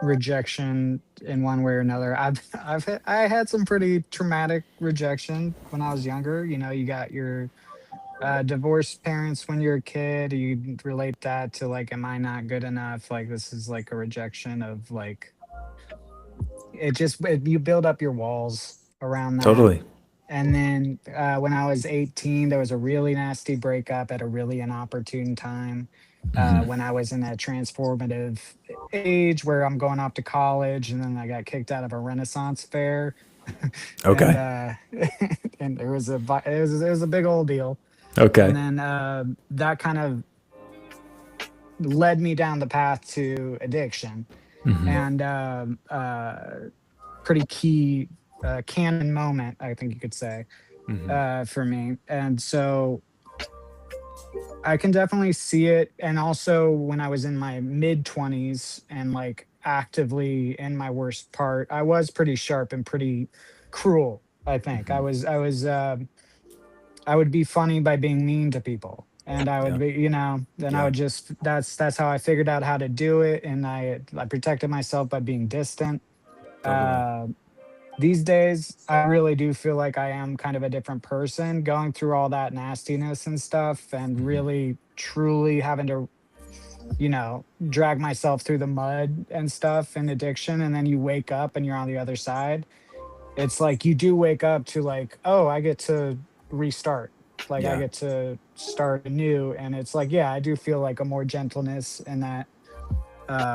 rejection in one way or another. I had some pretty traumatic rejection when I was younger. You know, you got your divorced parents when you're a kid. You relate that to like, am I not good enough? Like, this is like a rejection of like, you build up your walls around that. Totally. And then when I was 18, there was a really nasty breakup at a really inopportune time. When I was in that transformative age where I'm going off to college, and then I got kicked out of a Renaissance fair, and Okay. and it was a big old deal. And Okay. then that kind of led me down the path to addiction, and pretty key canon moment, I think you could say, for me. And so I can definitely see it. And also when I was in my mid 20s and like actively in my worst part, I was pretty sharp and pretty cruel. I think I would be funny by being mean to people. And I would Yeah. be, you know, then I Yeah. would just, that's how I figured out how to do it. And I protected myself by being distant. Totally. Uh, these days, I really do feel like I am kind of a different person going through all that nastiness and stuff and really truly having to, you know, drag myself through the mud and stuff and addiction. And then you wake up and you're on the other side. It's like you do wake up to like, oh, I get to restart. Like I Yeah. get to start anew. And it's like, yeah, I do feel like a more gentleness in that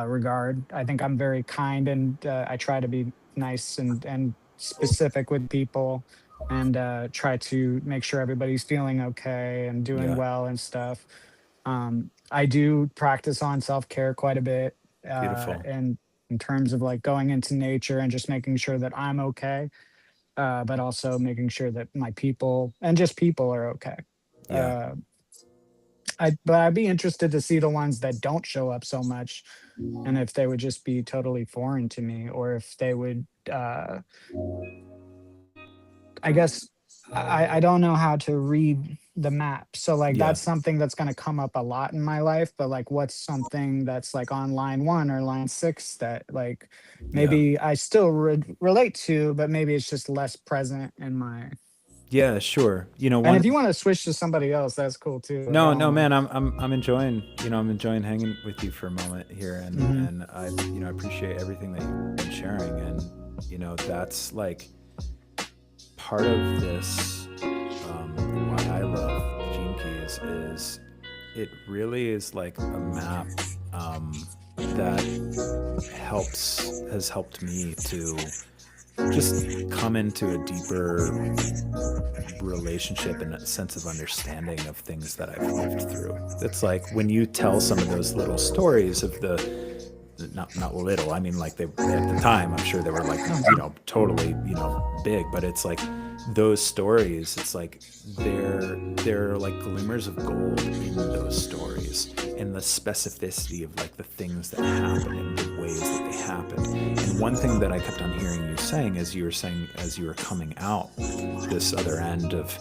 regard. I think I'm very kind and I try to be nice and specific with people and try to make sure everybody's feeling okay and doing Yeah. well and stuff. I do practice on self-care quite a bit Beautiful. and in terms of like going into nature and just making sure that I'm okay, but also making sure that my people and just people are okay. Yeah. Uh, but I'd be interested to see the ones that don't show up so much and if they would just be totally foreign to me or if they would I guess I don't know how to read the map, so like Yeah. that's something that's going to come up a lot in my life, but like what's something that's like on line 1 or line 6 that like Yeah. maybe I still relate to, but maybe it's just less present in my. Yeah, sure. You know, And if one you want to switch to somebody else, that's cool too, like I no, don't no, want man, I'm enjoying, you know, I'm enjoying hanging with you for a moment here to. Hmm. and I, you know, appreciate everything that you've been sharing and, you know, that's like part of this why I love Gene Keys is it really is like a map that has helped me to just come into a deeper relationship and a sense of understanding of things that I've lived through. It's like when you tell some of those little stories of the not little, I mean like they at the time I'm sure they were like, you know, totally, you know, big, but it's like those stories, it's like they're like glimmers of gold in those stories and the specificity of like the things that happen and the ways that they happen. And one thing that I kept on hearing you saying as you were coming out this other end of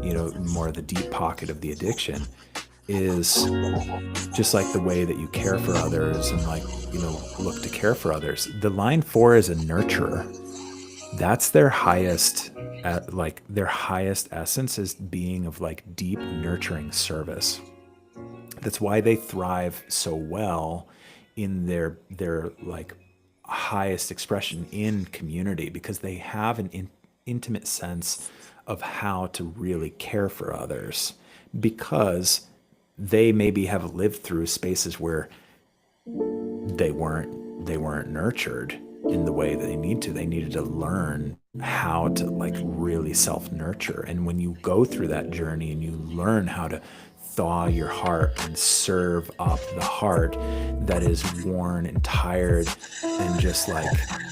you know, more of the deep pocket of the addiction is just like the way that you care for others and like, you know, look to care for others. The line 4 is a nurturer. That's their highest like their highest essence is being of like deep nurturing service. That's why they thrive so well in their like highest expression in community, because they have an intimate sense of how to really care for others, because they maybe have lived through spaces where they weren't nurtured in the way they need to. They needed to learn how to like really self nurture. And when you go through that journey and you learn how to thaw your heart and serve up the heart that is worn and tired and just like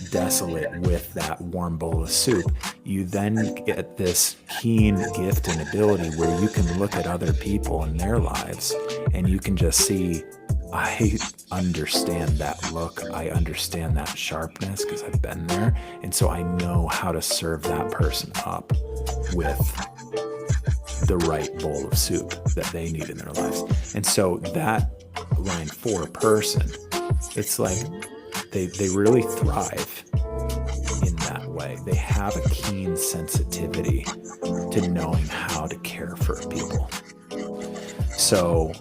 desolate with that warm bowl of soup, you then get this keen gift and ability where you can look at other people and their lives and you can just see, I understand that look. I understand that sharpness because I've been there. And so I know how to serve that person up with the right bowl of soup that they need in their lives. And so that line for a person, it's like they really thrive in that way. They have a keen sensitivity to knowing how to care for people. So,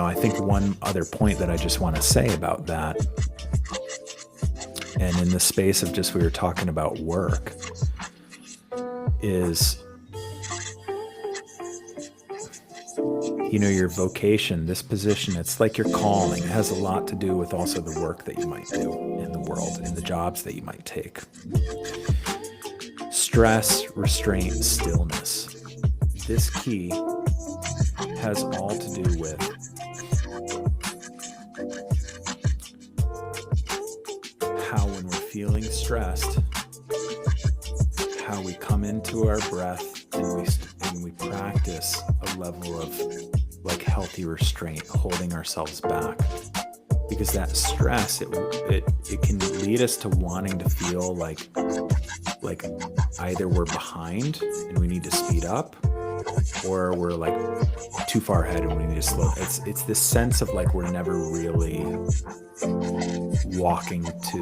I think one other point that I just want to say about that, and in the space of just we were talking about work, is, your vocation, this position, it's like your calling. It has a lot to do with also the work that you might do in the world, in the jobs that you might take. Stress, restraint, stillness. This key has all to do with how when we're feeling stressed, how we come into our breath and we practice a level of like healthy restraint, holding ourselves back. Because that stress, it can lead us to wanting to feel like either we're behind and we need to speed up, or we're like too far ahead and we need to slow. It's this sense of like we're never really walking to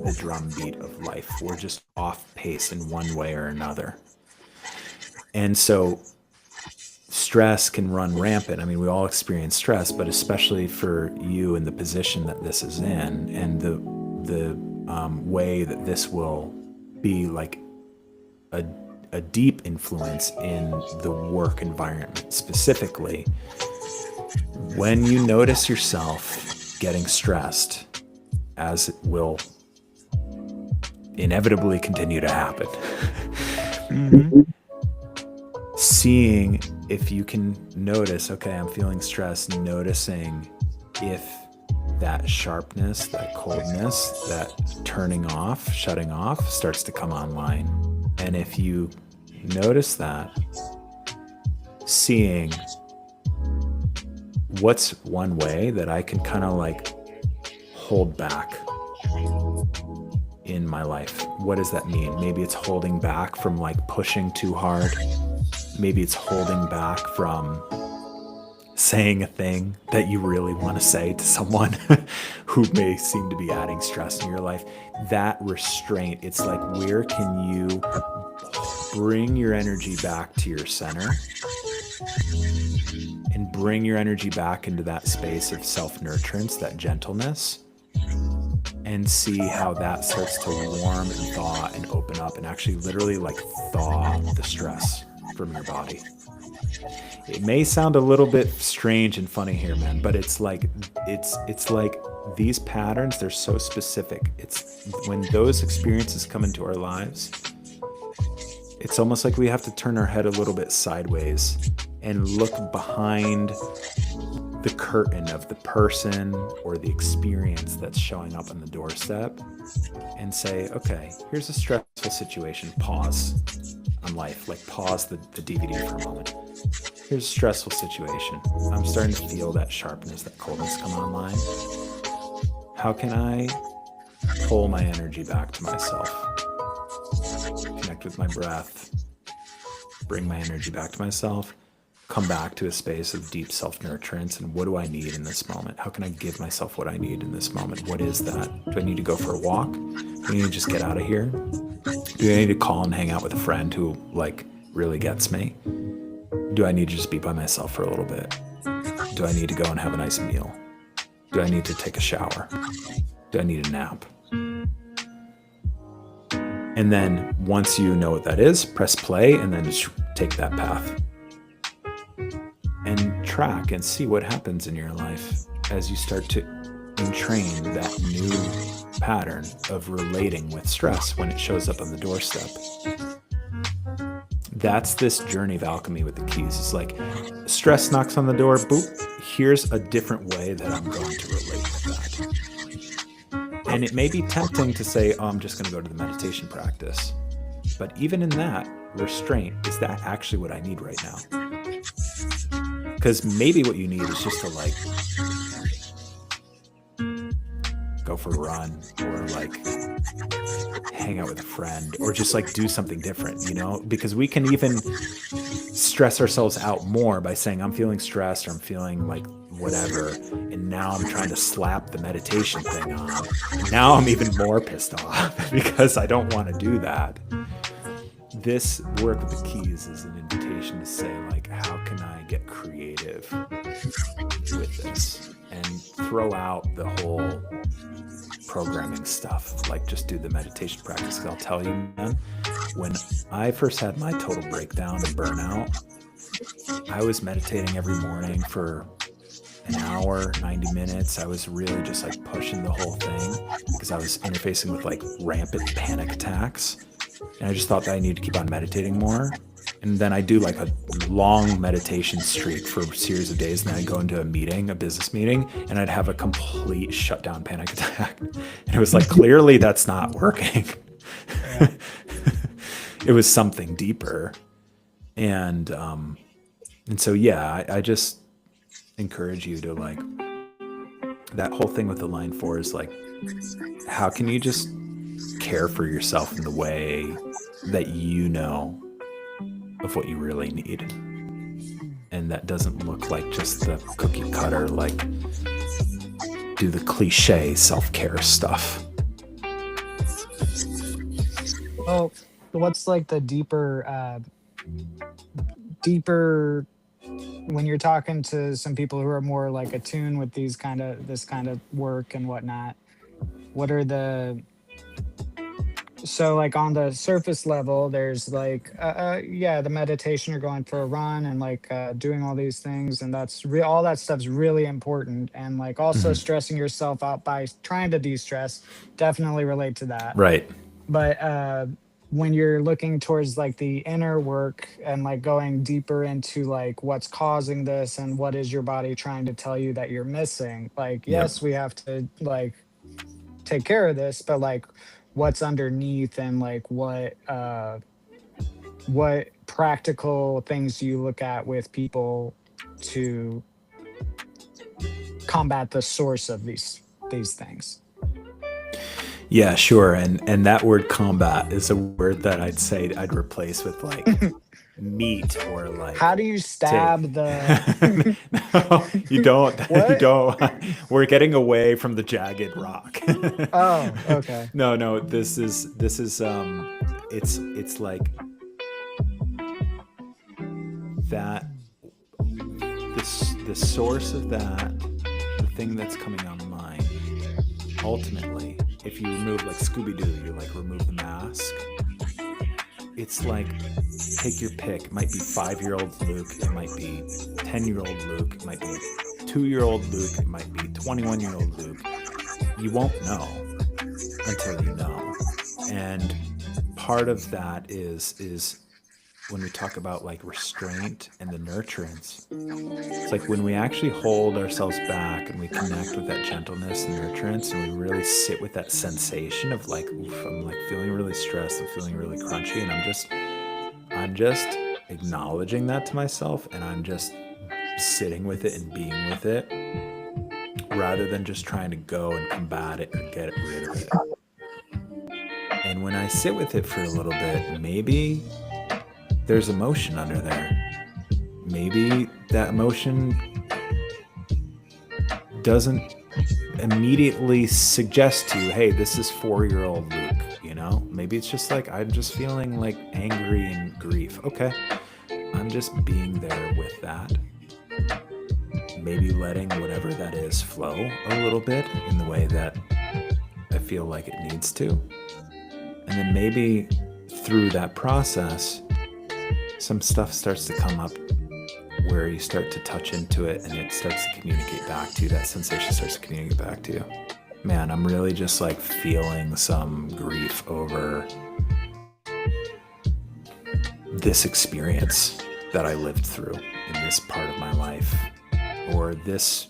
the drumbeat of life. We're just off pace in one way or another. And so stress can run rampant. I mean, we all experience stress, but especially for you in the position that this is in, and the way that this will be like a deep influence in the work environment specifically. When you notice yourself getting stressed, as it will inevitably continue to happen, Mm-hmm. seeing if you can notice, okay, I'm feeling stressed, noticing if that sharpness, that coldness, that turning off, shutting off starts to come online. And if you notice that, seeing what's one way that I can kind of like hold back in my life. What does that mean? Maybe it's holding back from like pushing too hard. Maybe it's holding back from saying a thing that you really want to say to someone who may seem to be adding stress in your life. That restraint, it's like, where can you bring your energy back to your center and bring your energy back into that space of self-nurturance, that gentleness, and see how that starts to warm and thaw and open up and actually literally like thaw the stress from your body. It may sound a little bit strange and funny here, man, but it's like these patterns, they're so specific. It's when those experiences come into our lives, it's almost like we have to turn our head a little bit sideways and look behind the curtain of the person or the experience that's showing up on the doorstep and say, okay, here's a stressful situation. Pause on life, like pause the DVD for a moment. Here's a stressful situation. I'm starting to feel that sharpness, that coldness come online. How can I pull my energy back to myself? Connect with my breath, bring my energy back to myself, come back to a space of deep self-nurturance. And what do I need in this moment? How can I give myself what I need in this moment? What is that? Do I need to go for a walk? Do I need to just get out of here? Do I need to call and hang out with a friend who like really gets me? Do I need to just be by myself for a little bit? Do I need to go and have a nice meal? Do I need to take a shower? Do I need a nap? And then once you know what that is, press play and then just take that path. And track and see what happens in your life as you start to entrain that new pattern of relating with stress when it shows up on the doorstep. That's this journey of alchemy with the keys. It's like stress knocks on the door, boop, here's a different way that I'm going to relate with that. And it may be tempting to say, oh, I'm just going to go to the meditation practice. But even in that, restraint, is that actually what I need right now? Because maybe what you need is just to like go for a run or like hang out with a friend or just like do something different, you know, because we can even stress ourselves out more by saying I'm feeling stressed or I'm feeling like whatever. And now I'm trying to slap the meditation thing on. And now I'm even more pissed off because I don't want to do that. This work with the keys is an invitation to say, like, how can I get creative with this and throw out the whole programming stuff, like just do the meditation practice. Because I'll tell you, man, when I first had my total breakdown and burnout, I was meditating every morning for an hour, 90 minutes. I was really just like pushing the whole thing because I was interfacing with like rampant panic attacks. And I just thought that I needed to keep on meditating more. And then I do like a long meditation streak for a series of days. And then I'd go into a meeting, a business meeting, and I'd have a complete shutdown panic attack. And it was like, clearly that's not working. Yeah. It was something deeper. And so, yeah, I just encourage you to like, that whole thing with the line 4 is like, how can you just care for yourself in the way that you know of what you really need, and that doesn't look like just the cookie cutter, like do the cliche self-care stuff. Well, what's like the deeper when you're talking to some people who are more like attuned with this kind of work and whatnot, what are the, so like on the surface level, there's like, the meditation, you're going for a run and like doing all these things. And that's all that stuff's really important. And like also stressing yourself out by trying to de-stress, definitely relate to that. Right. But when you're looking towards like the inner work and like going deeper into like what's causing this and what is your body trying to tell you that you're missing, like, yes, we have to like take care of this, but like what's underneath and like what practical things do you look at with people to combat the source of these things? Yeah, sure. And that word combat is a word that I'd say I'd replace with like meat or like. How do you stab the? No, you don't. You don't. We're getting away from the jagged rock. Oh, okay. No. This is. It's like that. The source of that, the thing that's coming online. Ultimately, if you remove like Scooby-Doo, you like remove the mask. It's like, take your pick. It might be 5-year-old Luke. It might be 10-year-old Luke. It might be 2-year-old Luke. It might be 21-year-old Luke. You won't know until you know. And part of that is when we talk about like restraint and the nurturance. It's like when we actually hold ourselves back and we connect with that gentleness and nurturance, and we really sit with that sensation of like, oof, I'm like feeling really stressed, I'm feeling really crunchy, and I'm just acknowledging that to myself, and I'm just sitting with it and being with it, rather than just trying to go and combat it or get rid of it. And when I sit with it for a little bit, maybe there's emotion under there. Maybe that emotion doesn't immediately suggest to you, hey, this is 4-year-old Luke, you know? Maybe it's just like, I'm just feeling like angry and grief. Okay, I'm just being there with that. maybe letting whatever that is flow a little bit in the way that I feel like it needs to. And then maybe through that process, some stuff starts to come up where you start to touch into it and it starts to communicate back to you. That sensation starts to communicate back to you. Man, I'm really just like feeling some grief over this experience that I lived through in this part of my life, or this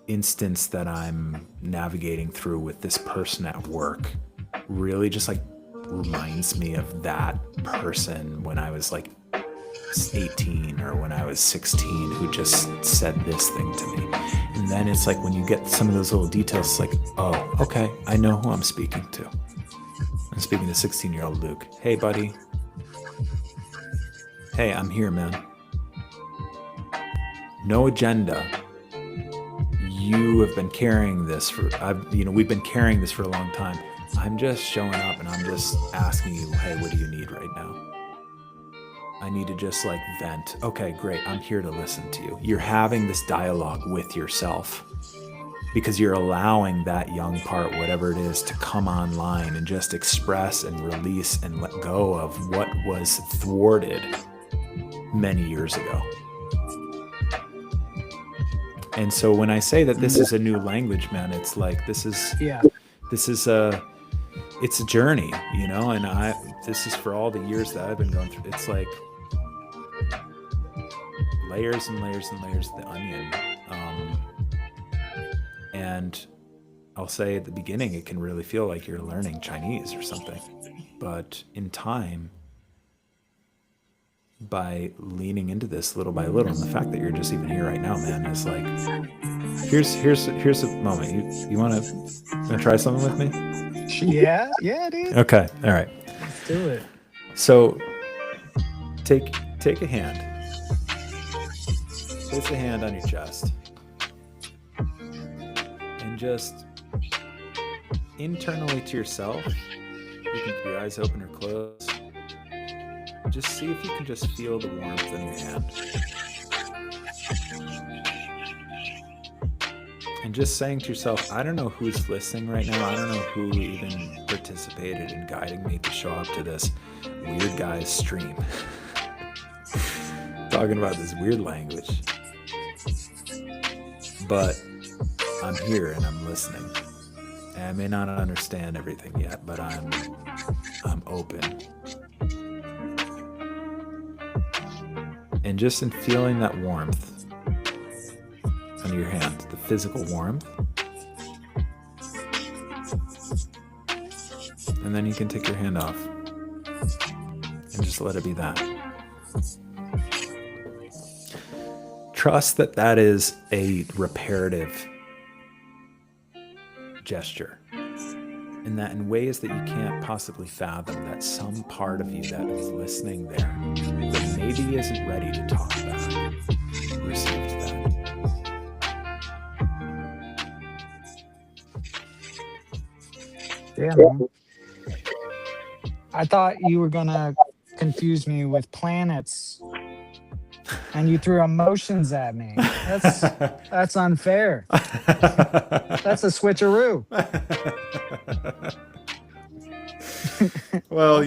instance that I'm navigating through with this person at work really just like reminds me of that person when I was like 18 or when I was 16 who just said this thing to me. And then it's like when you get some of those little details, it's like, oh, okay, I know who I'm speaking to. I'm speaking to 16-year-old Luke. Hey, buddy. Hey, I'm here, man. No agenda. You have been carrying this for, we've been carrying this for a long time. I'm just showing up and I'm just asking you, hey, what do you need right now? I need to just like vent. Okay, great. I'm here to listen to you. You're having this dialogue with yourself because you're allowing that young part, whatever it is, to come online and just express and release and let go of what was thwarted many years ago. And so when I say that this is a new language, man, it's like it's a journey, and this is for all the years that I've been going through. It's like layers and layers and layers of the onion. And I'll say at the beginning, it can really feel like you're learning Chinese or something. But in time, by leaning into this little by little, and the fact that you're just even here right now, man, is like, here's a moment. You wanna try something with me? Yeah, dude. Okay, all right. Let's do it. So take a hand. Place a hand on your chest. And just internally to yourself, you can keep your eyes open or closed. Just see if you can just feel the warmth in your hand. And just saying to yourself, I don't know who's listening right now. I don't know who even participated in guiding me to show up to this weird guy's stream. Talking about this weird language. But I'm here and I'm listening. And I may not understand everything yet, but I'm open. And just in feeling that warmth on your hand, the physical warmth. And then you can take your hand off and just let it be that. Trust that that is a reparative gesture. And that in ways that you can't possibly fathom, that some part of you that is listening there that maybe isn't ready to talk back received that. Yeah, man. I thought you were gonna confuse me with planets, and you threw emotions at me. That's unfair. That's a switcheroo. Well,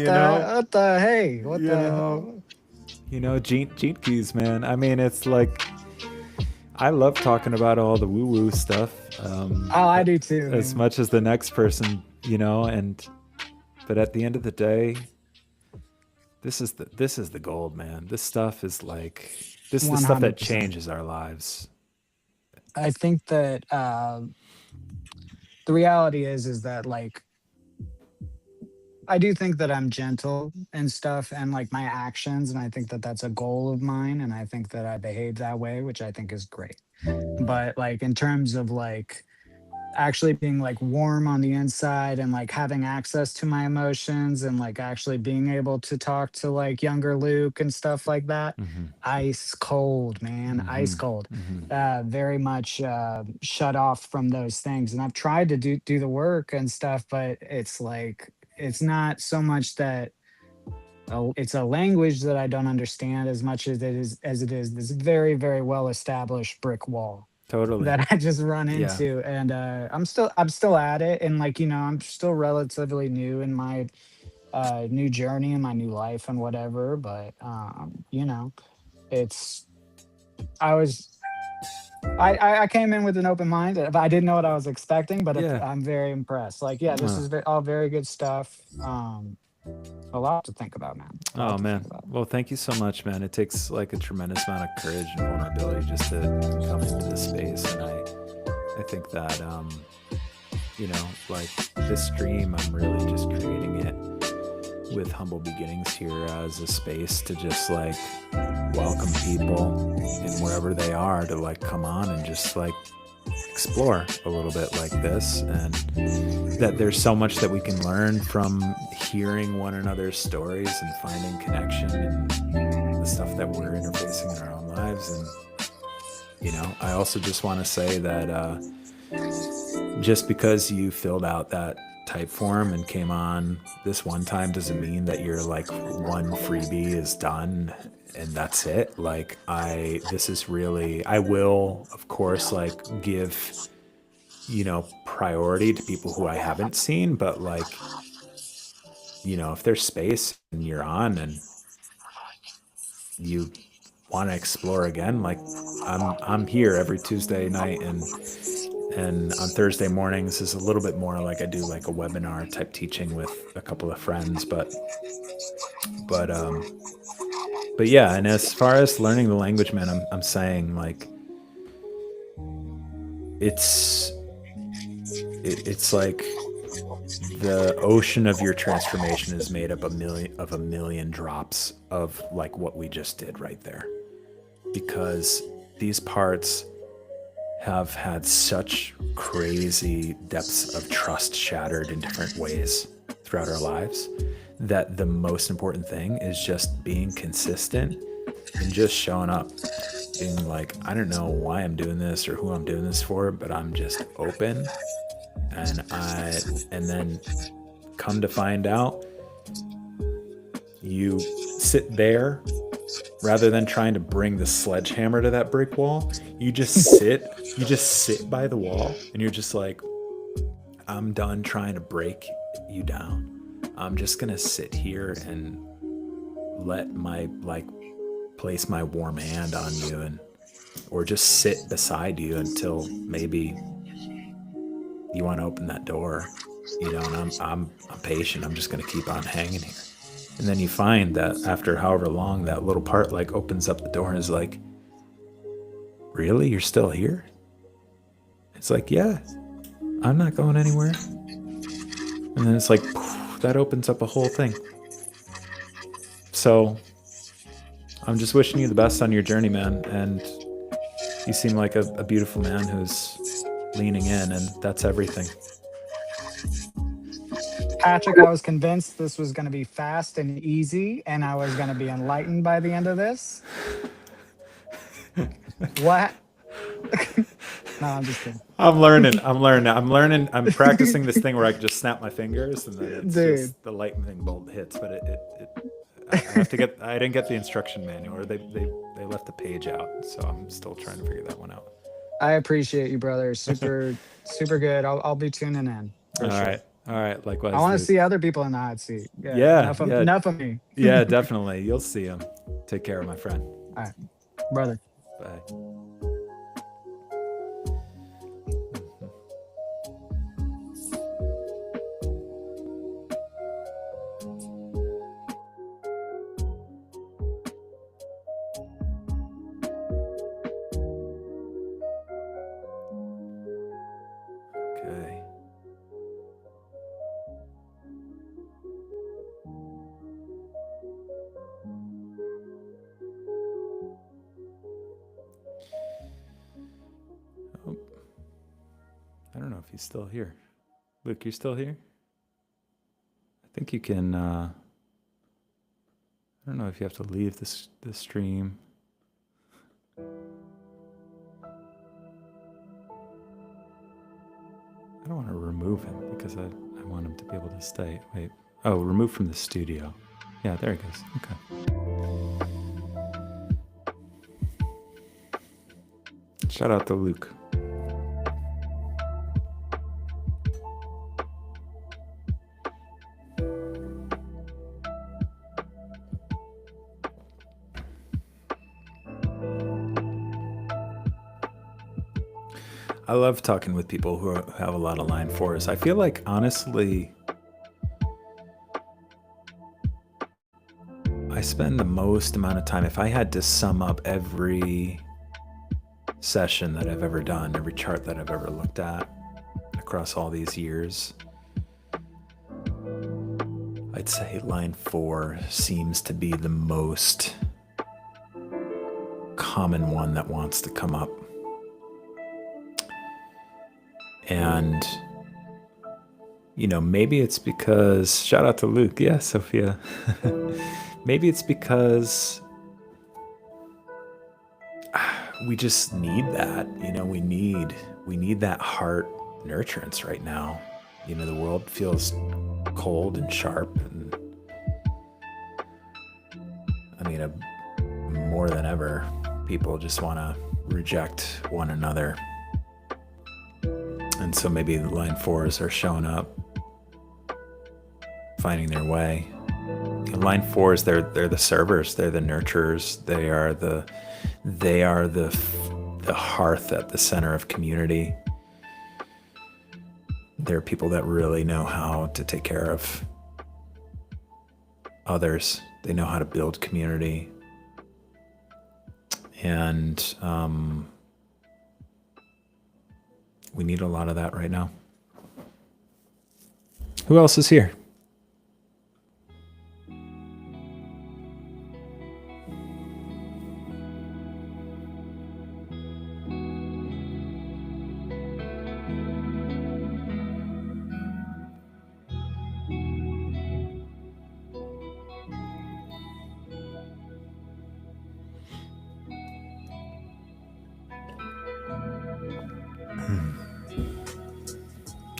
Gene Keys, man. I mean, it's like, I love talking about all the woo-woo stuff. I do too. As much as the next person, but at the end of the day, this is the gold, man. This stuff is like, this is the stuff that 100%. changes our lives. I think that the reality is that, like, I do think that I'm gentle and stuff, and like my actions, and I think that that's a goal of mine, and I think that I behave that way, which I think is great. But like in terms of like actually being like warm on the inside and like having access to my emotions and like actually being able to talk to like younger Luke and stuff like that, ice cold, man, ice cold. Very much shut off from those things, and I've tried to do the work and stuff, but it's like, it's not so much that it's a language that I don't understand as much as it is this very, very well established brick wall Totally. that I just run Yeah. into. And I'm still at it, and like, I'm still relatively new in my new journey and my new life and whatever. But it's I was I came in with an open mind. I didn't know what I was expecting, but Yeah. I'm very impressed. Like, yeah, this Uh, is all very good stuff. A lot to think about, man. A lot oh to think man. about. Well, thank you so much, man. It takes like a tremendous amount of courage and vulnerability just to come into this space, and I think that like this stream, I'm really just creating it with humble beginnings here as a space to just like welcome people and wherever they are to like come on and just like explore a little bit like this, and that there's so much that we can learn from hearing one another's stories and finding connection and the stuff that we're interfacing in our own lives. And I also just want to say that just because you filled out that type form and came on this one time doesn't mean that you're like one freebie is done and that's it. Like this is really, I will of course like give priority to people who I haven't seen, but like if there's space and you're on and you want to explore again, like I'm here every Tuesday night, and on Thursday mornings is a little bit more like I do like a webinar type teaching with a couple of friends, but yeah. And as far as learning the language, man, I'm saying like it's like the ocean of your transformation is made up a million drops of like what we just did right there, because these parts have had such crazy depths of trust shattered in different ways throughout our lives that the most important thing is just being consistent and just showing up, being like, I don't know why I'm doing this or who I'm doing this for, but I'm just open. And then come to find out, you sit there rather than trying to bring the sledgehammer to that brick wall. You just sit by the wall and you're just like, I'm done trying to break you down. I'm just gonna sit here and let my place my warm hand on you, or just sit beside you until maybe you want to open that door, and I'm patient. I'm just gonna keep on hanging here. And then you find that after however long, that little part like opens up the door and is like, really? You're still here? It's like, yeah, I'm not going anywhere. And then it's like, poof, that opens up a whole thing. So I'm just wishing you the best on your journey, man. And you seem like a beautiful man who's leaning in, and that's everything. Patrick, I was convinced this was going to be fast and easy, and I was going to be enlightened by the end of this. What? No, I'm just kidding. I'm learning. I'm practicing this thing where I can just snap my fingers and then it's Dude. just the lightning bolt hits. But I didn't get the instruction manual, or they left the page out. So I'm still trying to figure that one out. I appreciate you, brother. Super, super good. I'll be tuning in. All right. All right. Likewise. I want to dude. see other people in the hot seat. Yeah. Enough of me. Yeah, definitely. You'll see them. Take care, my friend. All right, brother. Bye. Okay. Oh. I don't know if he's still here. Luke, you're still here? I think you can, I don't know if you have to leave this stream. I don't want to remove him because I want him to be able to stay. Wait. Oh, remove from the studio. Yeah, there he goes. Okay. Shout out to Luke. I love talking with people who have a lot of line fours. I feel like, honestly, I spend the most amount of time, if I had to sum up every session that I've ever done, every chart that I've ever looked at across all these years, I'd say line 4 seems to be the most common one that wants to come up. And, you know, maybe it's because, shout out to Luke. Yeah, Sophia. Maybe it's because we just need that. You know, we need that heart nurturance right now. You know, the world feels cold and sharp, and I mean, more than ever, people just want to reject one another. And so maybe the line 4s are showing up, finding their way. Line 4s, they're the servers, they're the nurturers, they are the hearth at the center of community. They're people that really know how to take care of others. They know how to build community. And we need a lot of that right now. Who else is here?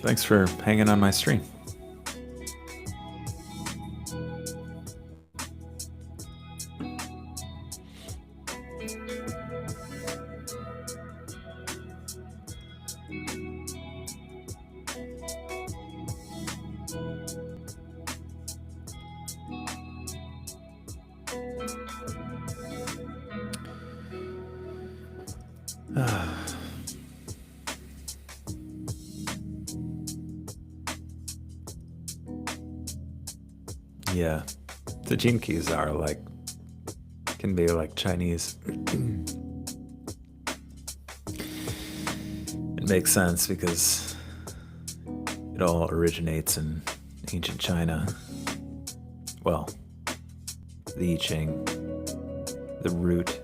Thanks for hanging on my stream. Yeah, the gene keys are like, can be like Chinese. It makes sense because it all originates in ancient China. Well, the I Ching, the root.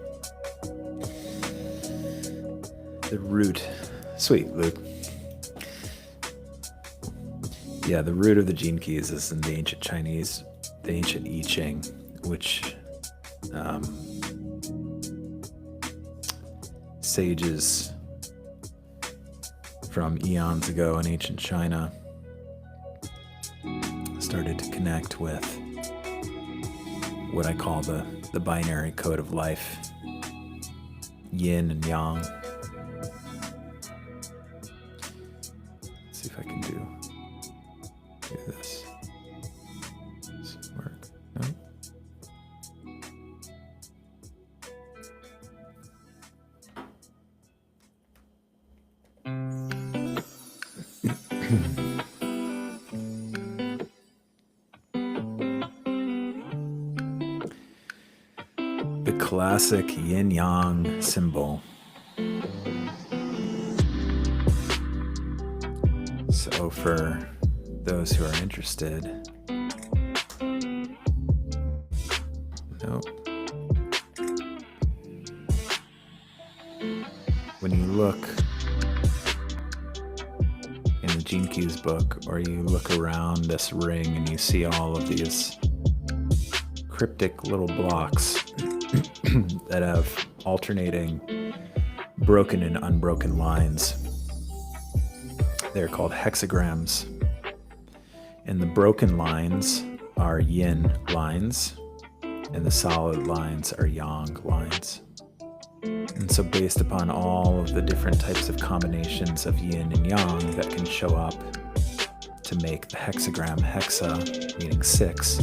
Sweet, Luke. Yeah, the root of the gene keys is in the ancient Chinese, the ancient I Ching, which sages from eons ago in ancient China started to connect with what I call the binary code of life, yin and yang. Let's see if I can do this. Does it work? No? The classic yin-yang symbol. So for those who are interested, nope. When you look in the Gene Keys book, or you look around this ring and you see all of these cryptic little blocks that have alternating broken and unbroken lines. They're called hexagrams. And the broken lines are yin lines, and the solid lines are yang lines. And so based upon all of the different types of combinations of yin and yang that can show up to make the hexagram, hexa meaning 6,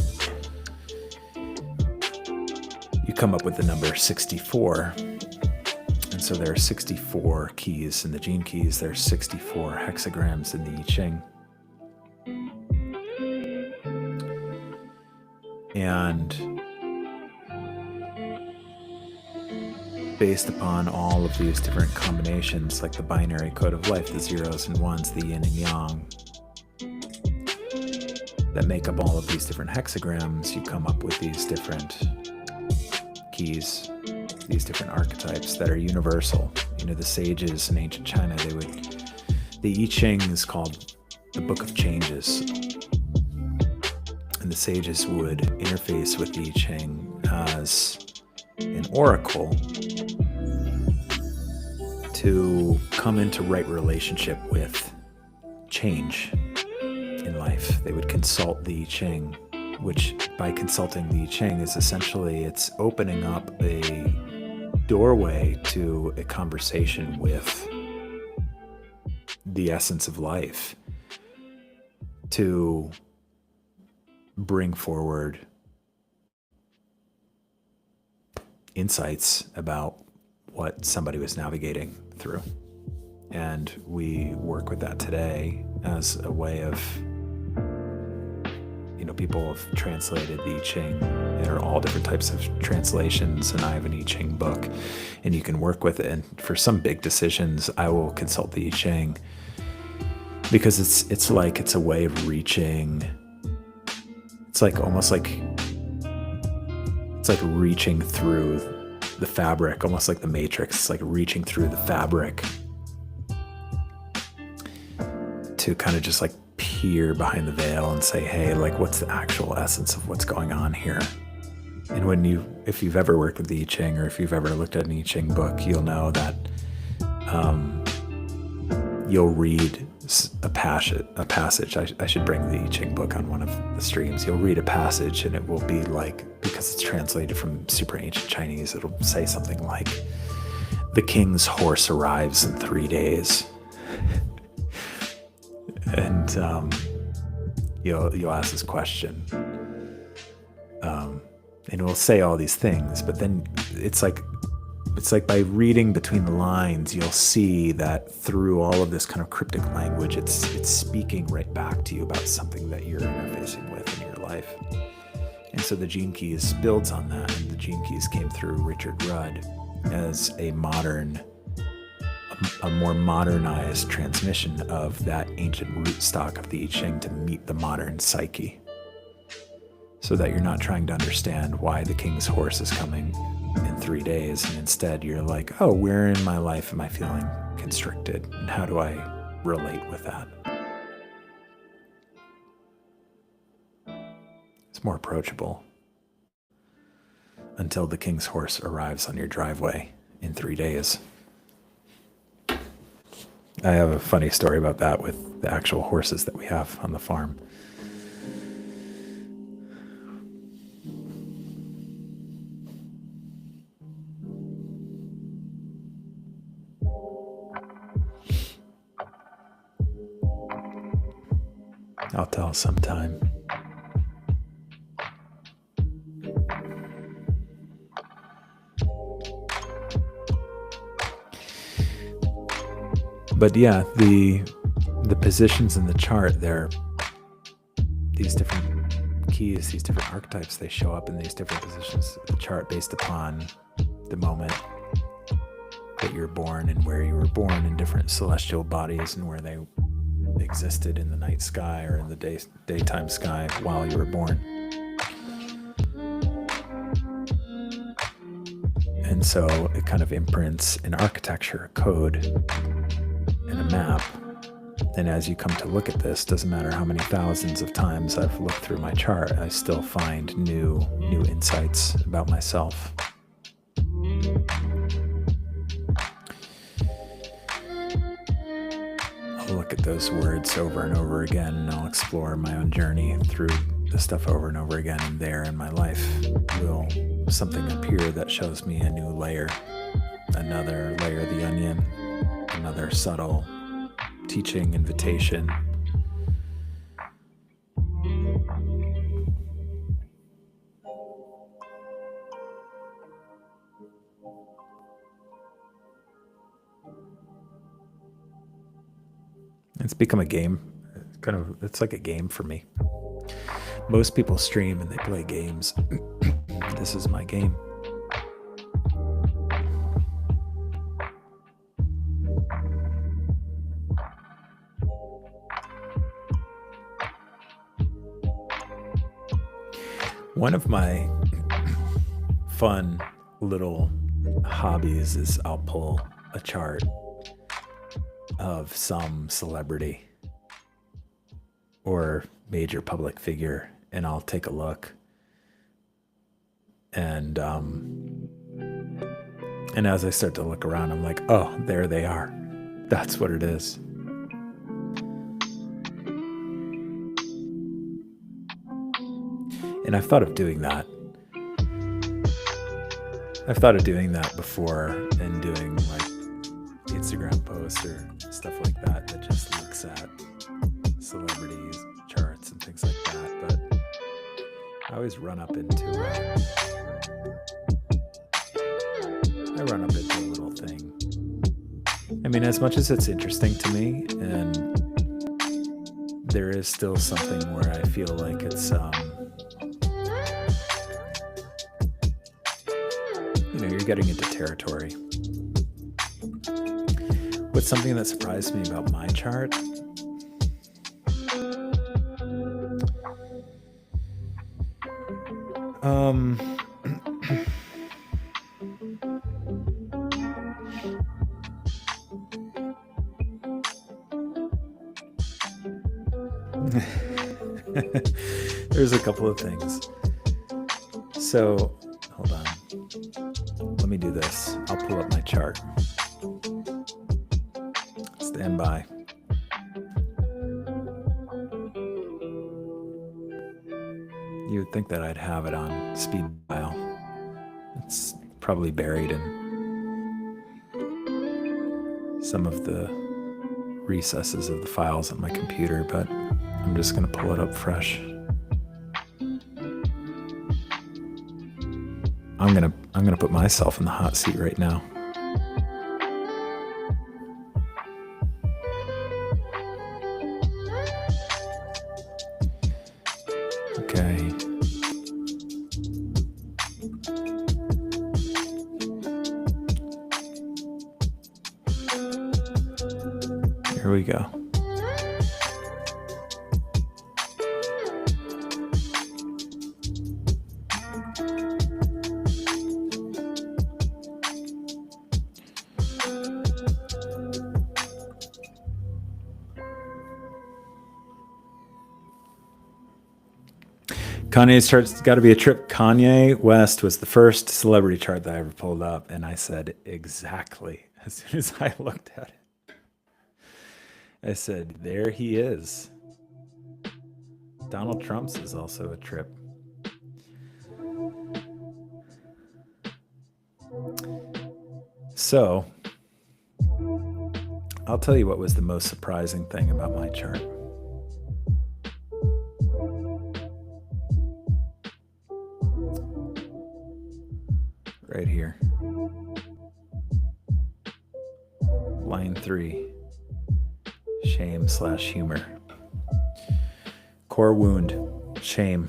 you come up with the number 64. And so there are 64 keys in the gene keys. There are 64 hexagrams in the I Ching. And based upon all of these different combinations, like the binary code of life, the zeros and ones, the yin and yang, that make up all of these different hexagrams, you come up with these different keys, these different archetypes that are universal. You know, the sages in ancient China, the I Ching is called the Book of Changes. And the sages would interface with the I Ching as an oracle to come into right relationship with change in life. They would consult the I Ching, which by consulting the I Ching is essentially it's opening up a doorway to a conversation with the essence of life to bring forward insights about what somebody was navigating through. And we work with that today as a way of, you know, people have translated the I Ching. There are all different types of translations, and I have an I Ching book, and you can work with it. And for some big decisions, I will consult the I Ching because it's like it's a way of reaching. It's like almost like it's like reaching through the fabric, almost like the Matrix. It's like reaching through the fabric to kind of just like peer behind the veil and say, hey, like what's the actual essence of what's going on here? And if you've ever worked with the I Ching, or if you've ever looked at an I Ching book, you'll know that you'll read a passage. I should bring the I Ching book on one of the streams. You'll read a passage and it will be like, because it's translated from super ancient Chinese, it'll say something like, the king's horse arrives in 3 days. And you'll ask this question, and it will say all these things, but then it's like by reading between the lines, you'll see that through all of this kind of cryptic language, it's speaking right back to you about something that you're interfacing with in your life. And so the Gene Keys builds on that, and the Gene Keys came through Richard Rudd as a more modernized transmission of that ancient rootstock of the I Ching to meet the modern psyche, so that you're not trying to understand why the king's horse is coming in 3 days, and instead you're like, oh, where in my life am I feeling constricted, and how do I relate with that? It's more approachable until the king's horse arrives on your driveway in 3 days. I have a funny story about that with the actual horses that we have on the farm. I'll tell sometime. But yeah, the positions in the chart, they're these different keys, these different archetypes, they show up in these different positions of the chart based upon the moment that you're born and where you were born in different celestial bodies and where they existed in the night sky or in the daytime sky while you were born. And so it kind of imprints an architecture, a code, and a map. And as you come to look at this, doesn't matter how many thousands of times I've looked through my chart, I still find new insights about myself. I'll look at those words over and over again, and I'll explore my own journey through the stuff over and over again, and there in my life will something appear that shows me a new layer, another layer of the onion, another subtle teaching, invitation. It's become a game. It's like a game for me. Most people stream and they play games. This is my game. One of my fun little hobbies is I'll pull a chart of some celebrity or major public figure, and I'll take a look, and as I start to look around, I'm like, oh, there they are. That's what it is. And I've thought of doing that. I've thought of doing that before, and doing like Instagram posts or stuff like that just looks at celebrities, charts, and things like that. But I always run up into a little thing. I mean, as much as it's interesting to me, and there is still something where I feel like it's you're getting into territory. What's something that surprised me about my chart? There's a couple of things. So, hold on. Let me do this. I'll pull up my chart. Stand by. You would think that I'd have it on speed dial. It's probably buried in some of the recesses of the files on my computer, but I'm just going to pull it up fresh. I'm gonna put myself in the hot seat right now. Okay. Here we go. Kanye's chart's got to be a trip. Kanye West was the first celebrity chart that I ever pulled up, and I said exactly as soon as I looked at it. I said, there he is. Donald Trump's is also a trip. So, I'll tell you what was the most surprising thing about my chart. Right here. Line 3. Shame/humor. Core wound. Shame.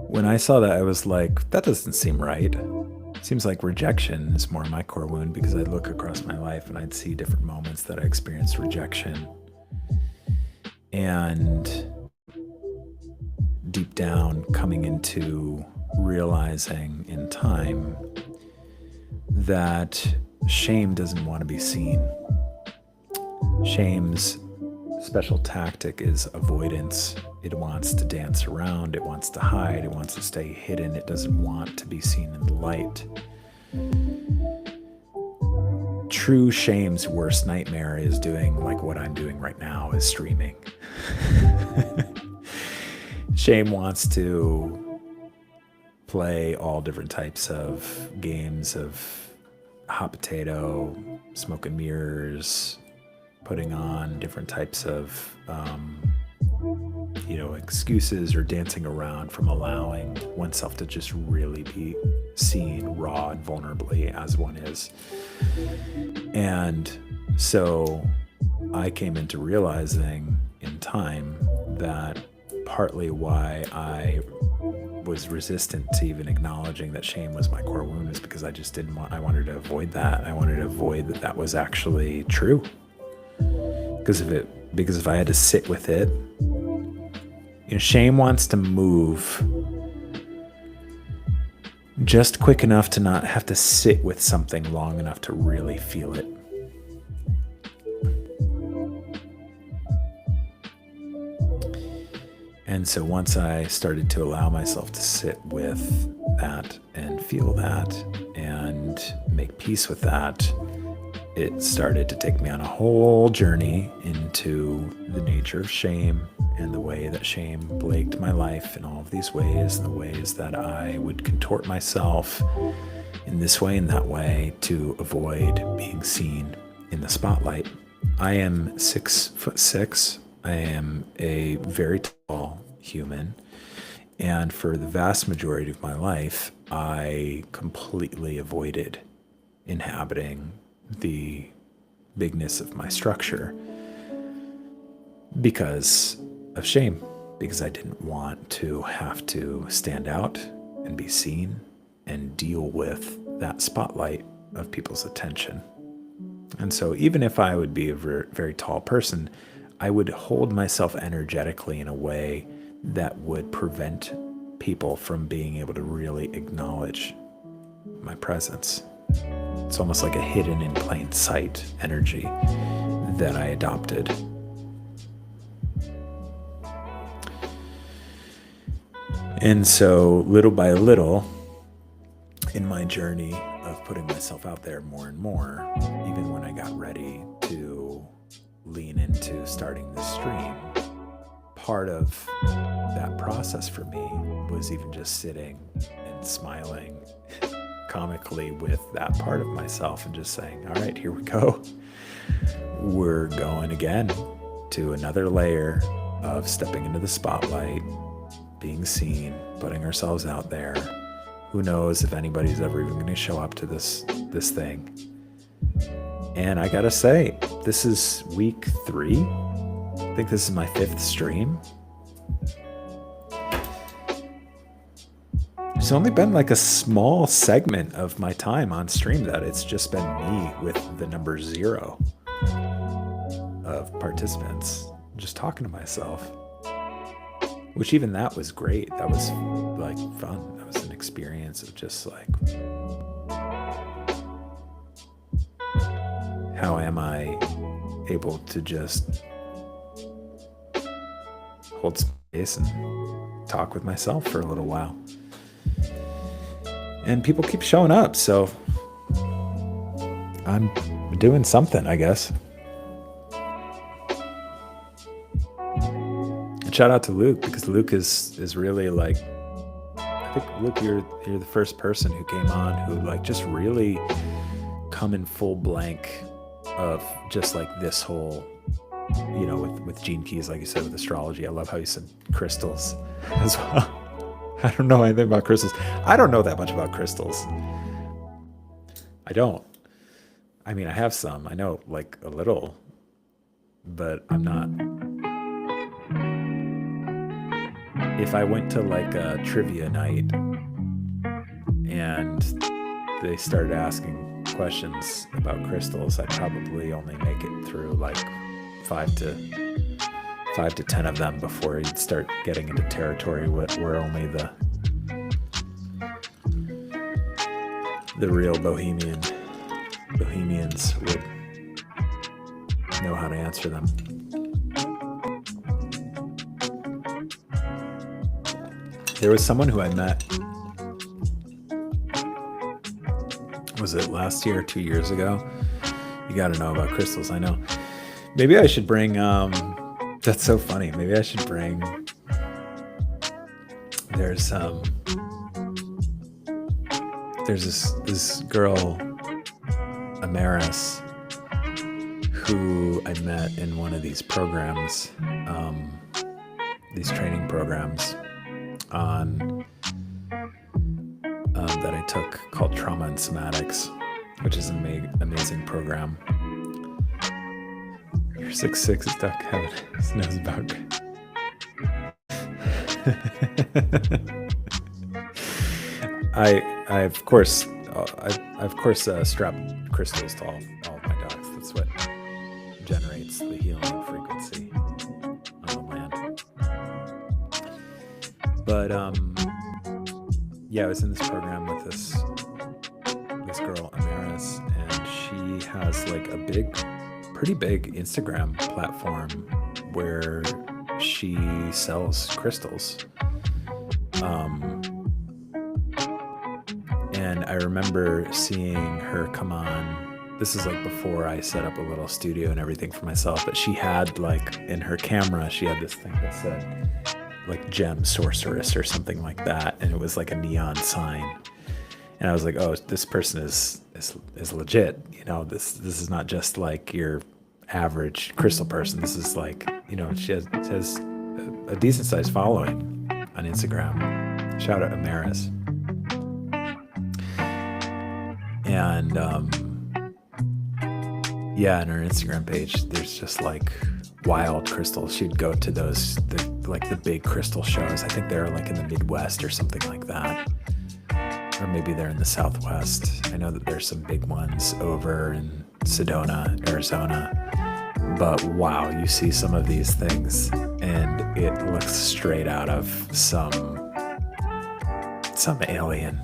When I saw that, I was like, that doesn't seem right. Seems like rejection is more my core wound, because I'd look across my life and I'd see different moments that I experienced rejection. And deep down, coming into realizing in time that shame doesn't want to be seen. Shame's special tactic is avoidance. It wants to dance around, it wants to hide, it wants to stay hidden, it doesn't want to be seen in the light. true shame's worst nightmare is doing like what I'm doing right now, is streaming. Shame wants to play all different types of games of hot potato, smoke and mirrors, putting on different types of excuses, or dancing around from allowing oneself to just really be seen raw and vulnerably as one is. And so I came into realizing in time that partly why I was resistant to even acknowledging that shame was my core wound is because I wanted to avoid that. I wanted to avoid that was actually true. Because if I had to sit with it, shame wants to move just quick enough to not have to sit with something long enough to really feel it. And so once I started to allow myself to sit with that and feel that and make peace with that, it started to take me on a whole journey into the nature of shame and the way that shame plagued my life in all of these ways, and the ways that I would contort myself in this way and that way to avoid being seen in the spotlight. I am 6'6". I am a very tall human. And for the vast majority of my life, I completely avoided inhabiting the bigness of my structure because of shame, because I didn't want to have to stand out and be seen and deal with that spotlight of people's attention. And so even if I would be a very tall person, I would hold myself energetically in a way that would prevent people from being able to really acknowledge my presence. It's almost like a hidden in plain sight energy that I adopted. And so little by little, in my journey of putting myself out there more and more, even when I got ready to lean into starting this stream, part of that process for me was even just sitting and smiling comically with that part of myself and just saying, all right, here we go. We're going again to another layer of stepping into the spotlight, being seen, putting ourselves out there. Who knows if anybody's ever even going to show up to this thing. And I gotta say, this is week 3. I think this is my 5th stream. It's only been like a small segment of my time on stream that it's just been me with the number 0 of participants, just talking to myself. Which even that was great. That was like fun. That was an experience of just like, how am I able to just hold space and talk with myself for a little while? And people keep showing up, so I'm doing something, I guess. And shout out to Luke, because Luke is really like, I think, Luke, you're the first person who came on who like just really come in full blank of just like this whole, with gene keys, like you said, with astrology. I love how you said crystals as well. I don't know anything about crystals. I don't know that much about crystals. I don't. I mean, I have some. I know like a little, but I'm not. If I went to like a trivia night and they started asking questions about crystals, I'd probably only make it through like 5 to 10 of them before you'd start getting into territory where only the real bohemians would know how to answer them. There was someone who I met, was it last year or 2 years ago? You got to know about crystals. I know. Maybe I should bring. That's so funny. Maybe I should bring. There's this girl, Amaris, who I met in one of these programs, these training programs on that I took called Trauma and Somatics, which is an amazing program. You're 6'6", is Duck Kevin. His nose bug. I of course strap crystals to all of my dogs. That's what generates the healing frequency on the land. But yeah, I was in this program with this girl, Amaris, and she has like a pretty big Instagram platform where she sells crystals. And I remember seeing her come on. This is like before I set up a little studio and everything for myself, but she had like in her camera, she had this thing that said like gem sorceress or something like that. And it was like a neon sign. And I was like, oh, this person is legit. You know, this is not just like your average crystal person. This is like, you know, she has a decent sized following on Instagram. Shout out Amaris. And yeah, on her Instagram page, there's just like wild crystals. She'd go to the big crystal shows. I think they're like in the Midwest or something like that. Or maybe they're in the Southwest. I know that there's some big ones over in Sedona, Arizona. But wow, you see some of these things and it looks straight out of some alien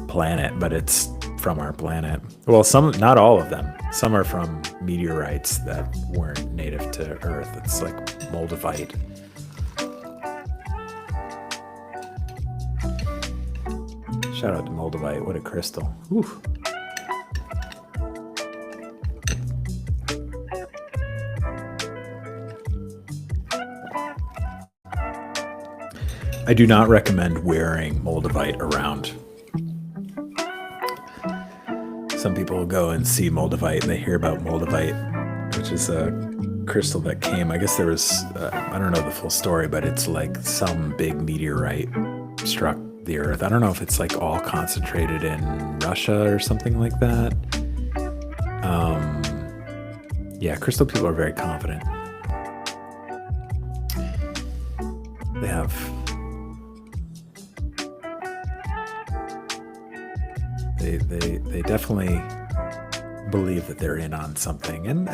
planet, but it's from our planet. Well, not all of them. Some are from meteorites that weren't native to Earth. It's like moldavite. Shout out to moldavite. What a crystal. Whew. I do not recommend wearing moldavite around. Some people go and see moldavite and they hear about moldavite, which is a crystal that came. I guess there was, I don't know the full story, but it's like some big meteorite struck the earth. I don't know if it's like all concentrated in Russia or something like that. Yeah, crystal people are very confident. They have they definitely believe that they're in on something, and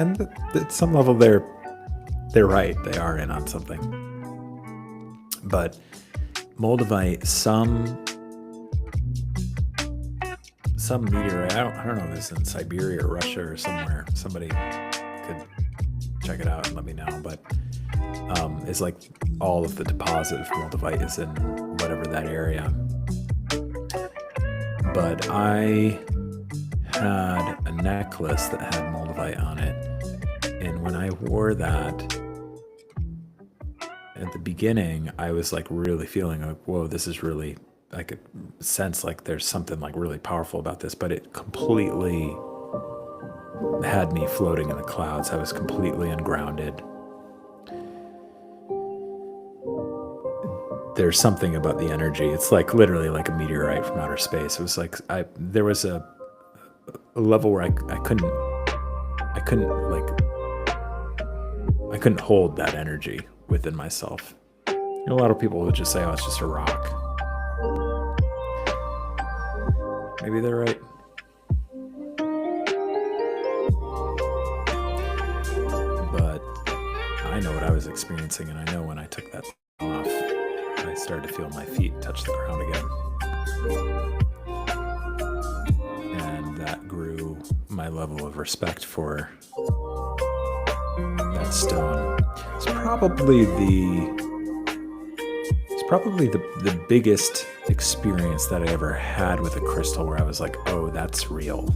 at some level they're right. They are in on something. But moldavite, some meteorite, I don't know if it's in Siberia or Russia or somewhere. Somebody could check it out and let me know. But it's like all of the deposit of moldavite is in whatever that area. But I had a necklace that had moldavite on it, and when I wore that at the beginning, I was like really feeling like, whoa, this is really, I could sense like there's something like really powerful about this, but it completely had me floating in the clouds. I was completely ungrounded. There's something about the energy. It's like literally like a meteorite from outer space. It was like there was a level where I couldn't hold that energy within myself. You know, a lot of people would just say, "Oh, it's just a rock." Maybe they're right. But I know what I was experiencing, and I know when I took that off, I started to feel my feet touch the ground again. And that grew my level of respect for that stone. It's probably the biggest experience that I ever had with a crystal where I was like, oh, that's real.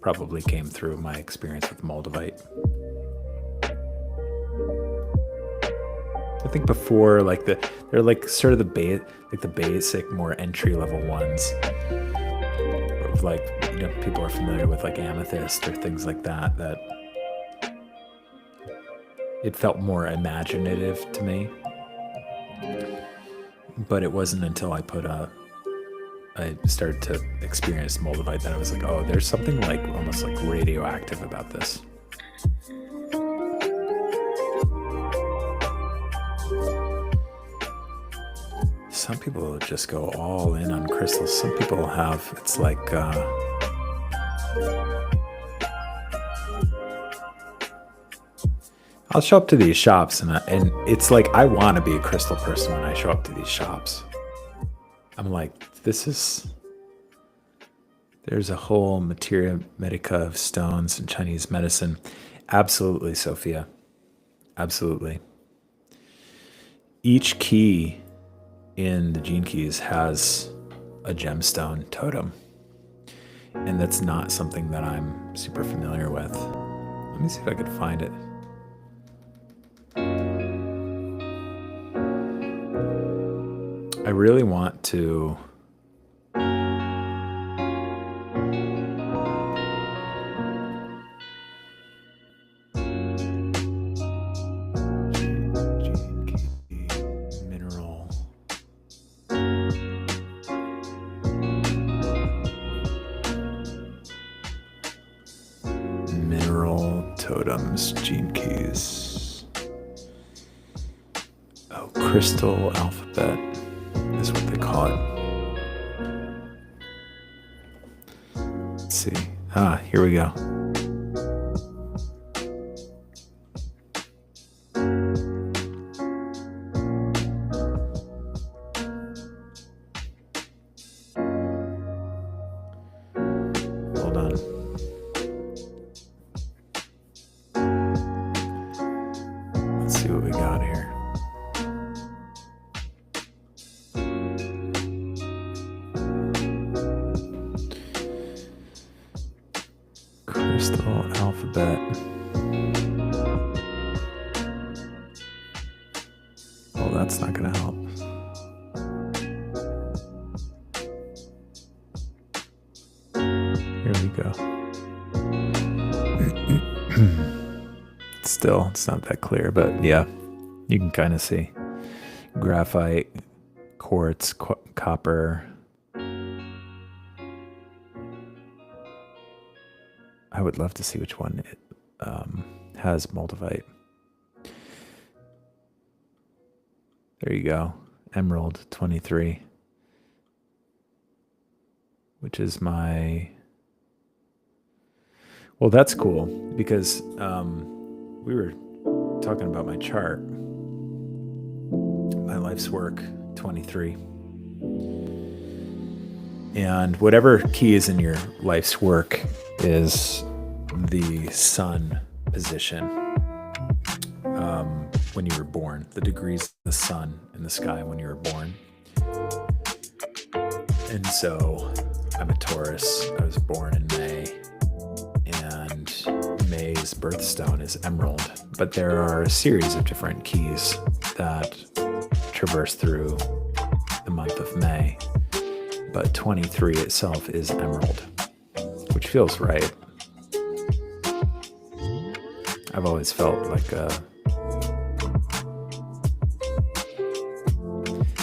probably came through my experience with Moldavite. I think before, like they're like sort of the basic, more entry level ones. Of like, people are familiar with like amethyst or things like that. That it felt more imaginative to me. But it wasn't until I started to experience Moldavite that I was like, oh, there's something like almost like radioactive about this. Some people just go all in on crystals. Some people have, it's like, I'll show up to these shops and it's like, I want to be a crystal person when I show up to these shops. I'm like, there's a whole materia medica of stones and Chinese medicine. Absolutely, Sophia. Absolutely. Each key in the gene keys has a gemstone totem. And that's not something that I'm super familiar with. Let me see if I could find it. I really want to mineral totems, gene keys. Oh, crystal alphabet is what they call it. Let's see. Here we go. Hold on. Let's see what we got here. Crystal alphabet. Well, that's not going to help. Here we go. Still, it's not that clear, but yeah, you can kind of see. Graphite, quartz, copper. I would love to see which one it has Moldavite. There you go. Emerald 23. Which is my... Well, that's cool because we were talking about my chart. My life's work, 23. And whatever key is in your life's work is the sun position when you were born, the degrees of the sun in the sky when you were born. And so I'm a Taurus. I was born in May, and May's birthstone is emerald. But there are a series of different keys that traverse through the month of May. But 23 itself is emerald, which feels right. I've always felt like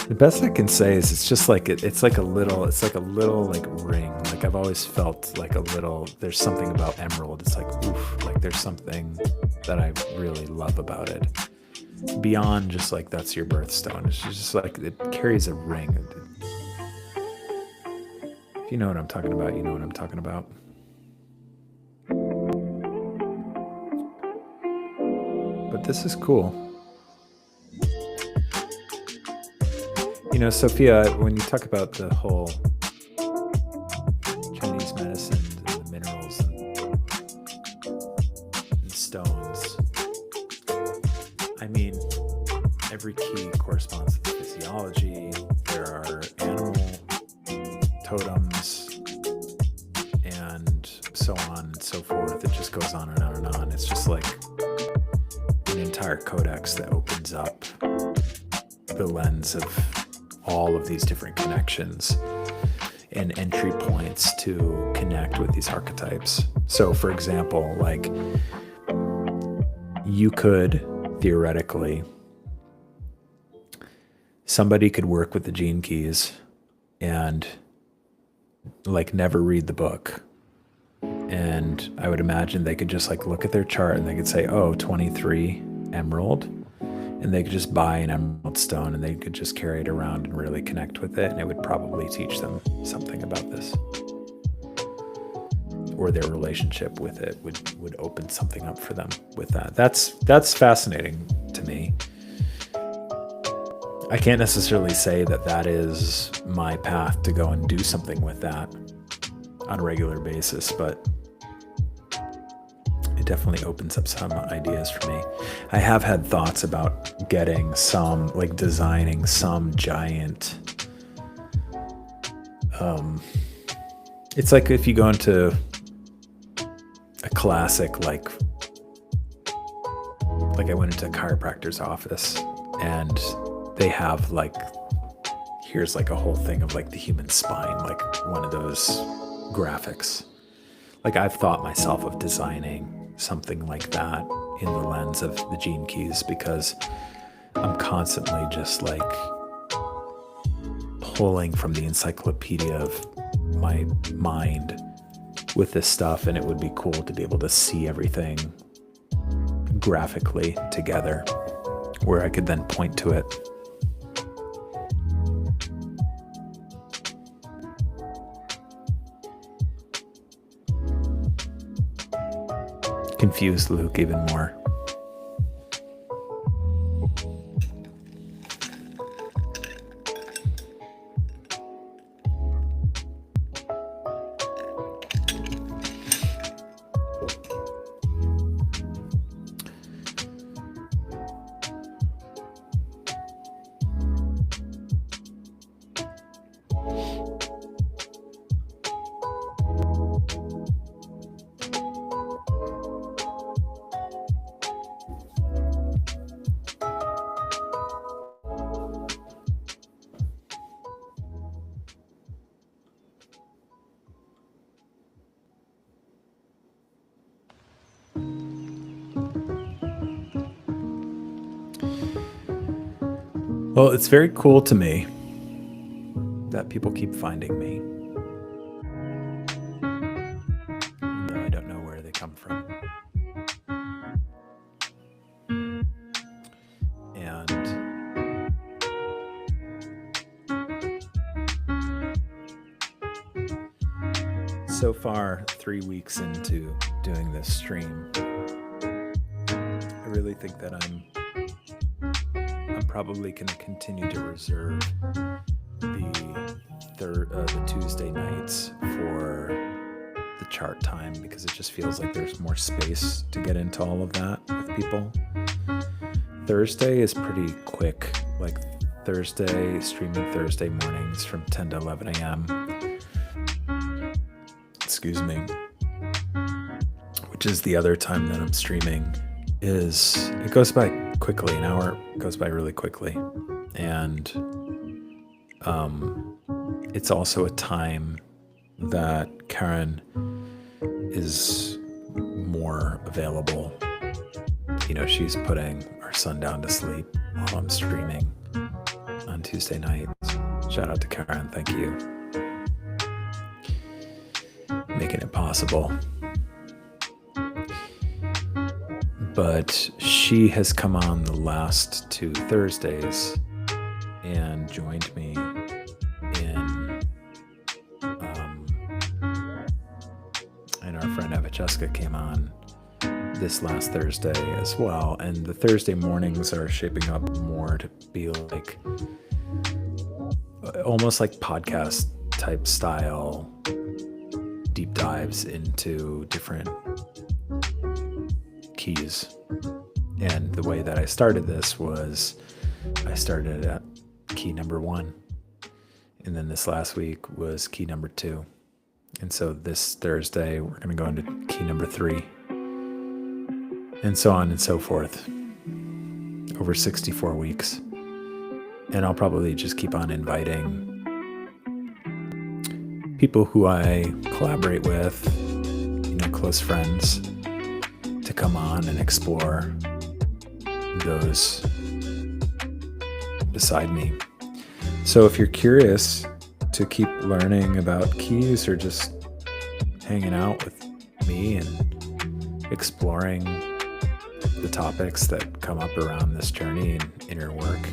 the best I can say is it's just like it's like a little like ring. Like I've always felt like a little, there's something about emerald. It's like, oof, like there's something that I really love about it. Beyond just like that's your birthstone. It's just like it carries a ring. If you know what I'm talking about, you know what I'm talking about. But this is cool. You know, Sophia, when you talk about the whole Chinese medicine and the minerals and stones, I mean, every key corresponds to the physiology. There are animal totems and so on and so forth. It just goes on and on and on. It's just like an entire codex that opens up the lens of all of these different connections and entry points to connect with these archetypes. So for example, like you could theoretically, somebody could work with the gene keys and like never read the book. And I would imagine they could just like look at their chart and they could say, oh, 23 emerald. And they could just buy an emerald stone and they could just carry it around and really connect with it. And it would probably teach them something about this. Or their relationship with it would open something up for them with that. That's fascinating to me. I can't necessarily say that that is my path to go and do something with that on a regular basis, but it definitely opens up some ideas for me. I have had thoughts about getting some, like designing some giant, it's like if you go into a classic, like I went into a chiropractor's office and they have like, here's like a whole thing of like the human spine, like one of those graphics. Like I've thought myself of designing something like that in the lens of the gene keys, because I'm constantly just like pulling from the encyclopedia of my mind with this stuff, and it would be cool to be able to see everything graphically together where I could then point to it. Confused Luke even more. Well, it's very cool to me that people keep finding me. Though I don't know where they come from. And so far, 3 weeks into doing this stream, I really think that I'm probably going to continue to reserve the Tuesday nights for the chart time, because it just feels like there's more space to get into all of that with people. Thursday is pretty quick, like streaming Thursday mornings from 10 to 11 a.m. Excuse me. Which is the other time that I'm streaming. It goes by quickly. An hour goes by really quickly. And it's also a time that Karen is more available. You know, she's putting our son down to sleep while I'm streaming on Tuesday nights. Shout out to Karen. Thank you. Making it possible. But she has come on the last 2 Thursdays and joined me and our friend Avacheska came on this last Thursday as well. And the Thursday mornings are shaping up more to be like almost like podcast type style deep dives into different keys. And the way that I started this was I started at key number 1, and then this last week was key number 2, And so this Thursday, we're going to go into key number 3, and so on and so forth, over 64 weeks. And I'll probably just keep on inviting people who I collaborate with, close friends, to come on and explore those beside me. So if you're curious to keep learning about keys or just hanging out with me and exploring the topics that come up around this journey and inner work,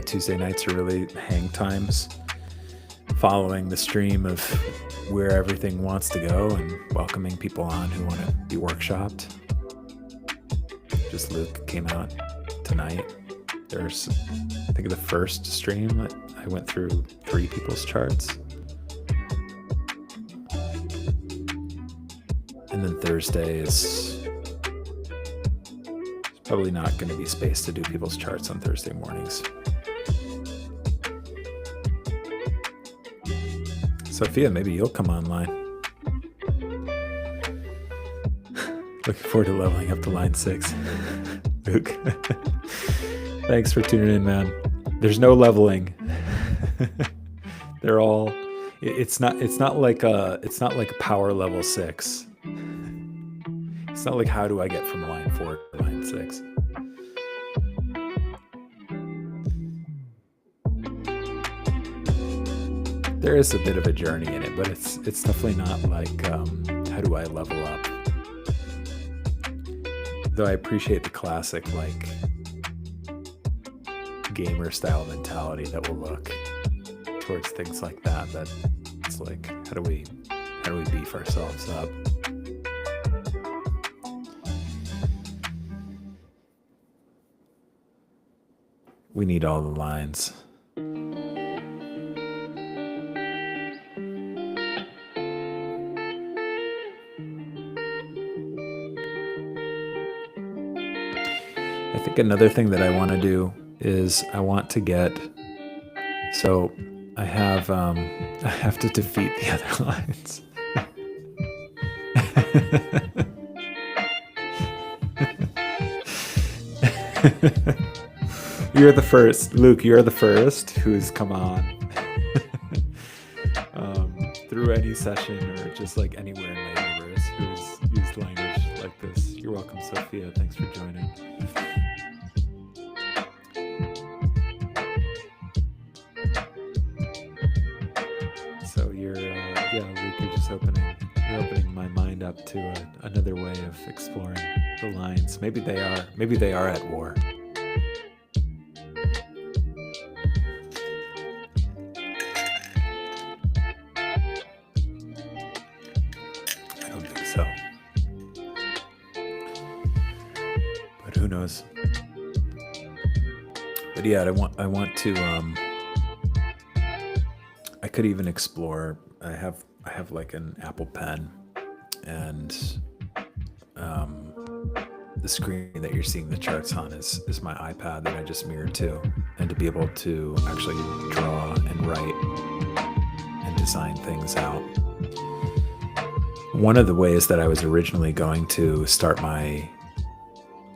Tuesday nights are really hang times, following the stream of where everything wants to go and welcoming people on who want to be workshopped. Just Luke came out tonight. There's, I think, the first stream I went through 3 people's charts. And then Thursday is probably not going to be space to do people's charts on Thursday mornings. Sophia, maybe you'll come online. Looking forward to leveling up to line 6. Luke, thanks for tuning in, man. There's no leveling. They're all. It's not like a power level 6. It's not like how do I get from line 4 to line 6. There is a bit of a journey in it, but it's definitely not like how do I level up. Though I appreciate the classic like gamer style mentality that will look towards things like that. That it's like how do we beef ourselves up. We need all the lines. I think another thing that I want to do is I want to get, so I have to defeat the other lines. You're the first, Luke, you're the first who's come on through any session or just like anywhere in my universe who's used language like this. You're welcome, Sophia. Thanks for joining. So you're, Luke, you're just opening my mind up to another way of exploring the lines. Maybe they are at war. I don't think so. But who knows? But yeah, I want to I could even explore. I have like an Apple Pen, and the screen that you're seeing the charts on is my iPad that I just mirrored to, and to be able to actually draw and write and design things out. One of the ways that I was originally going to start my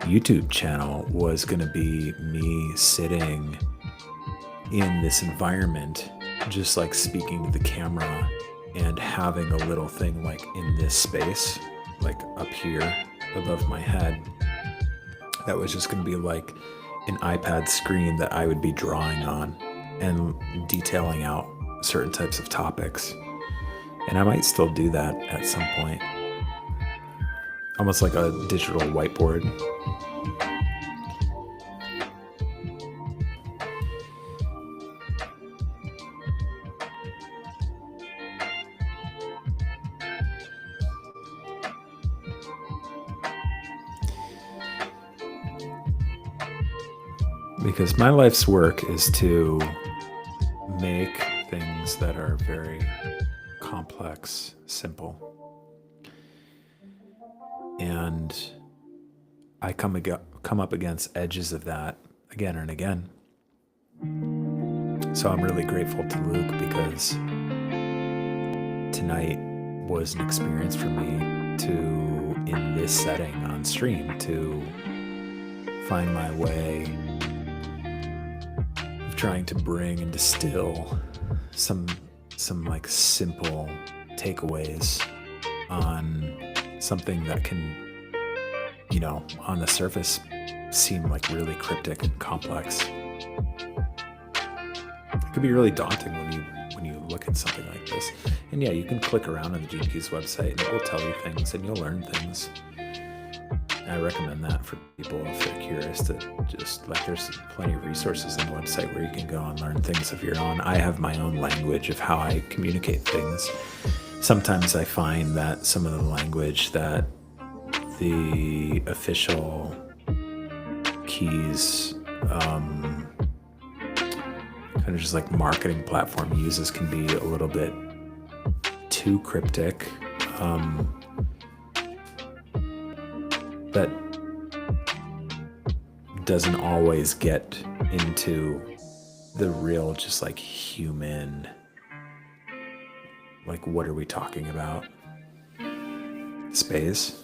YouTube channel was going to be me sitting in this environment, just like speaking to the camera and having a little thing like in this space, like up here above my head, that was just going to be like an iPad screen that I would be drawing on and detailing out certain types of topics. And I might still do that at some point. Almost like a digital whiteboard. Because my life's work is to make things that are very complex simple. And I come up against edges of that again and again. So I'm really grateful to Luke because tonight was an experience for me to, in this setting on stream, to find my way of trying to bring and distill some like simple takeaways on something that can, on the surface seem like really cryptic and complex. It can be really daunting when you look at something like this. And yeah, you can click around on the Gene Keys website and it will tell you things and you'll learn things. And I recommend that for people if they're curious, to just like, there's plenty of resources on the website where you can go and learn things of your own. I have my own language of how I communicate things. Sometimes I find that some of the language that the official Keys kind of just like marketing platform uses can be a little bit too cryptic. That doesn't always get into the real, just like human, like what are we talking about? Space.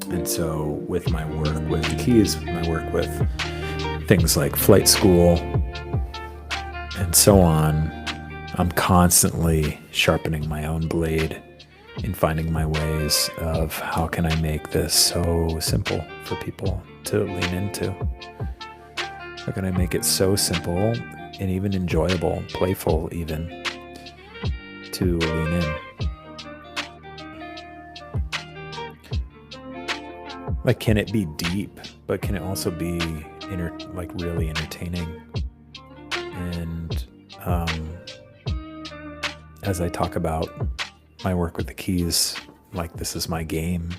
And so with my work with Keys, my work with things like flight school and so on, I'm constantly sharpening my own blade in finding my ways of how can I make this so simple for people to lean into? How can I make it so simple and even enjoyable, playful even, to lean in? Like, can it be deep, but can it also be like really entertaining? And as I talk about my work with the Keys, like this is my game.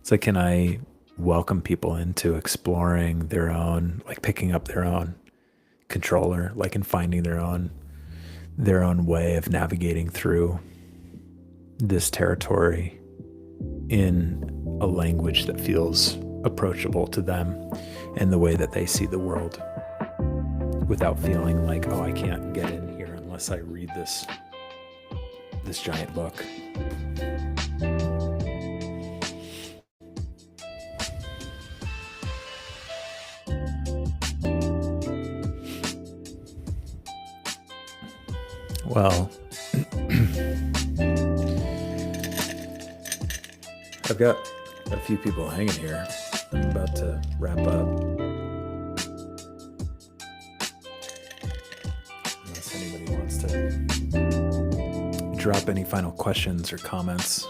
It's like, can I welcome people into exploring their own, like picking up their own controller, like and finding their own way of navigating through this territory in a language that feels approachable to them and the way that they see the world, without feeling like, oh, I can't get in here unless I read this giant book. Well, I've got a few people hanging here. I'm about to wrap up. Unless anybody wants to drop any final questions or comments.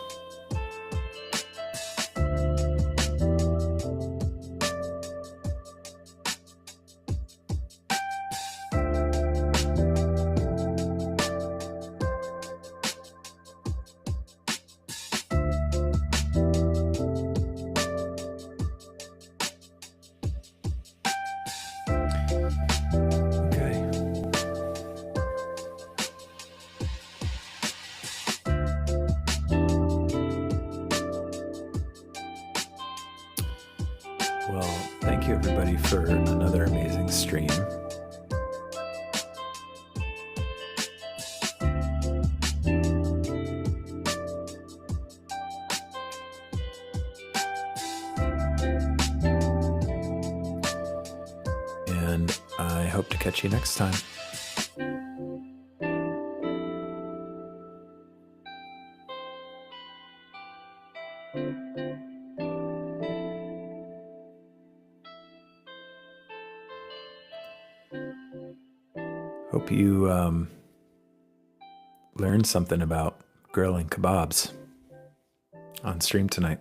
Well, thank you everybody for another amazing stream. And I hope to catch you next time. Hope you learned something about grilling kebabs on stream tonight.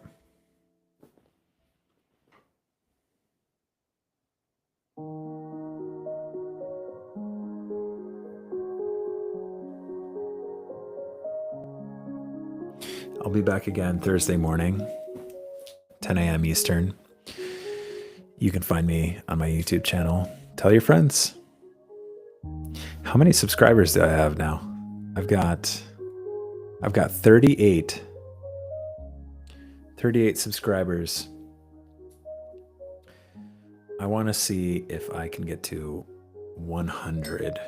I'll be back again Thursday morning, 10 a.m. Eastern. You can find me on my YouTube channel. Tell your friends. How many subscribers do I have now? I've got 38 subscribers. I I want to see if I can get to 100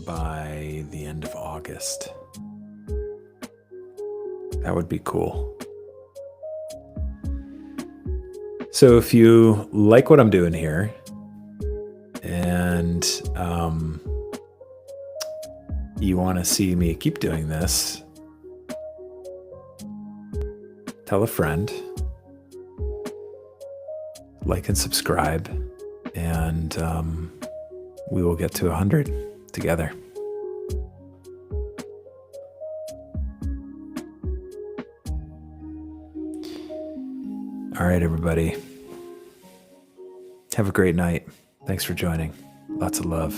by the end of August. That would be cool. So if you like what I'm doing here and you want to see me keep doing this, tell a friend, like and subscribe, and we will get to 100 together. All right, everybody. Have a great night. Thanks for joining. Lots of love.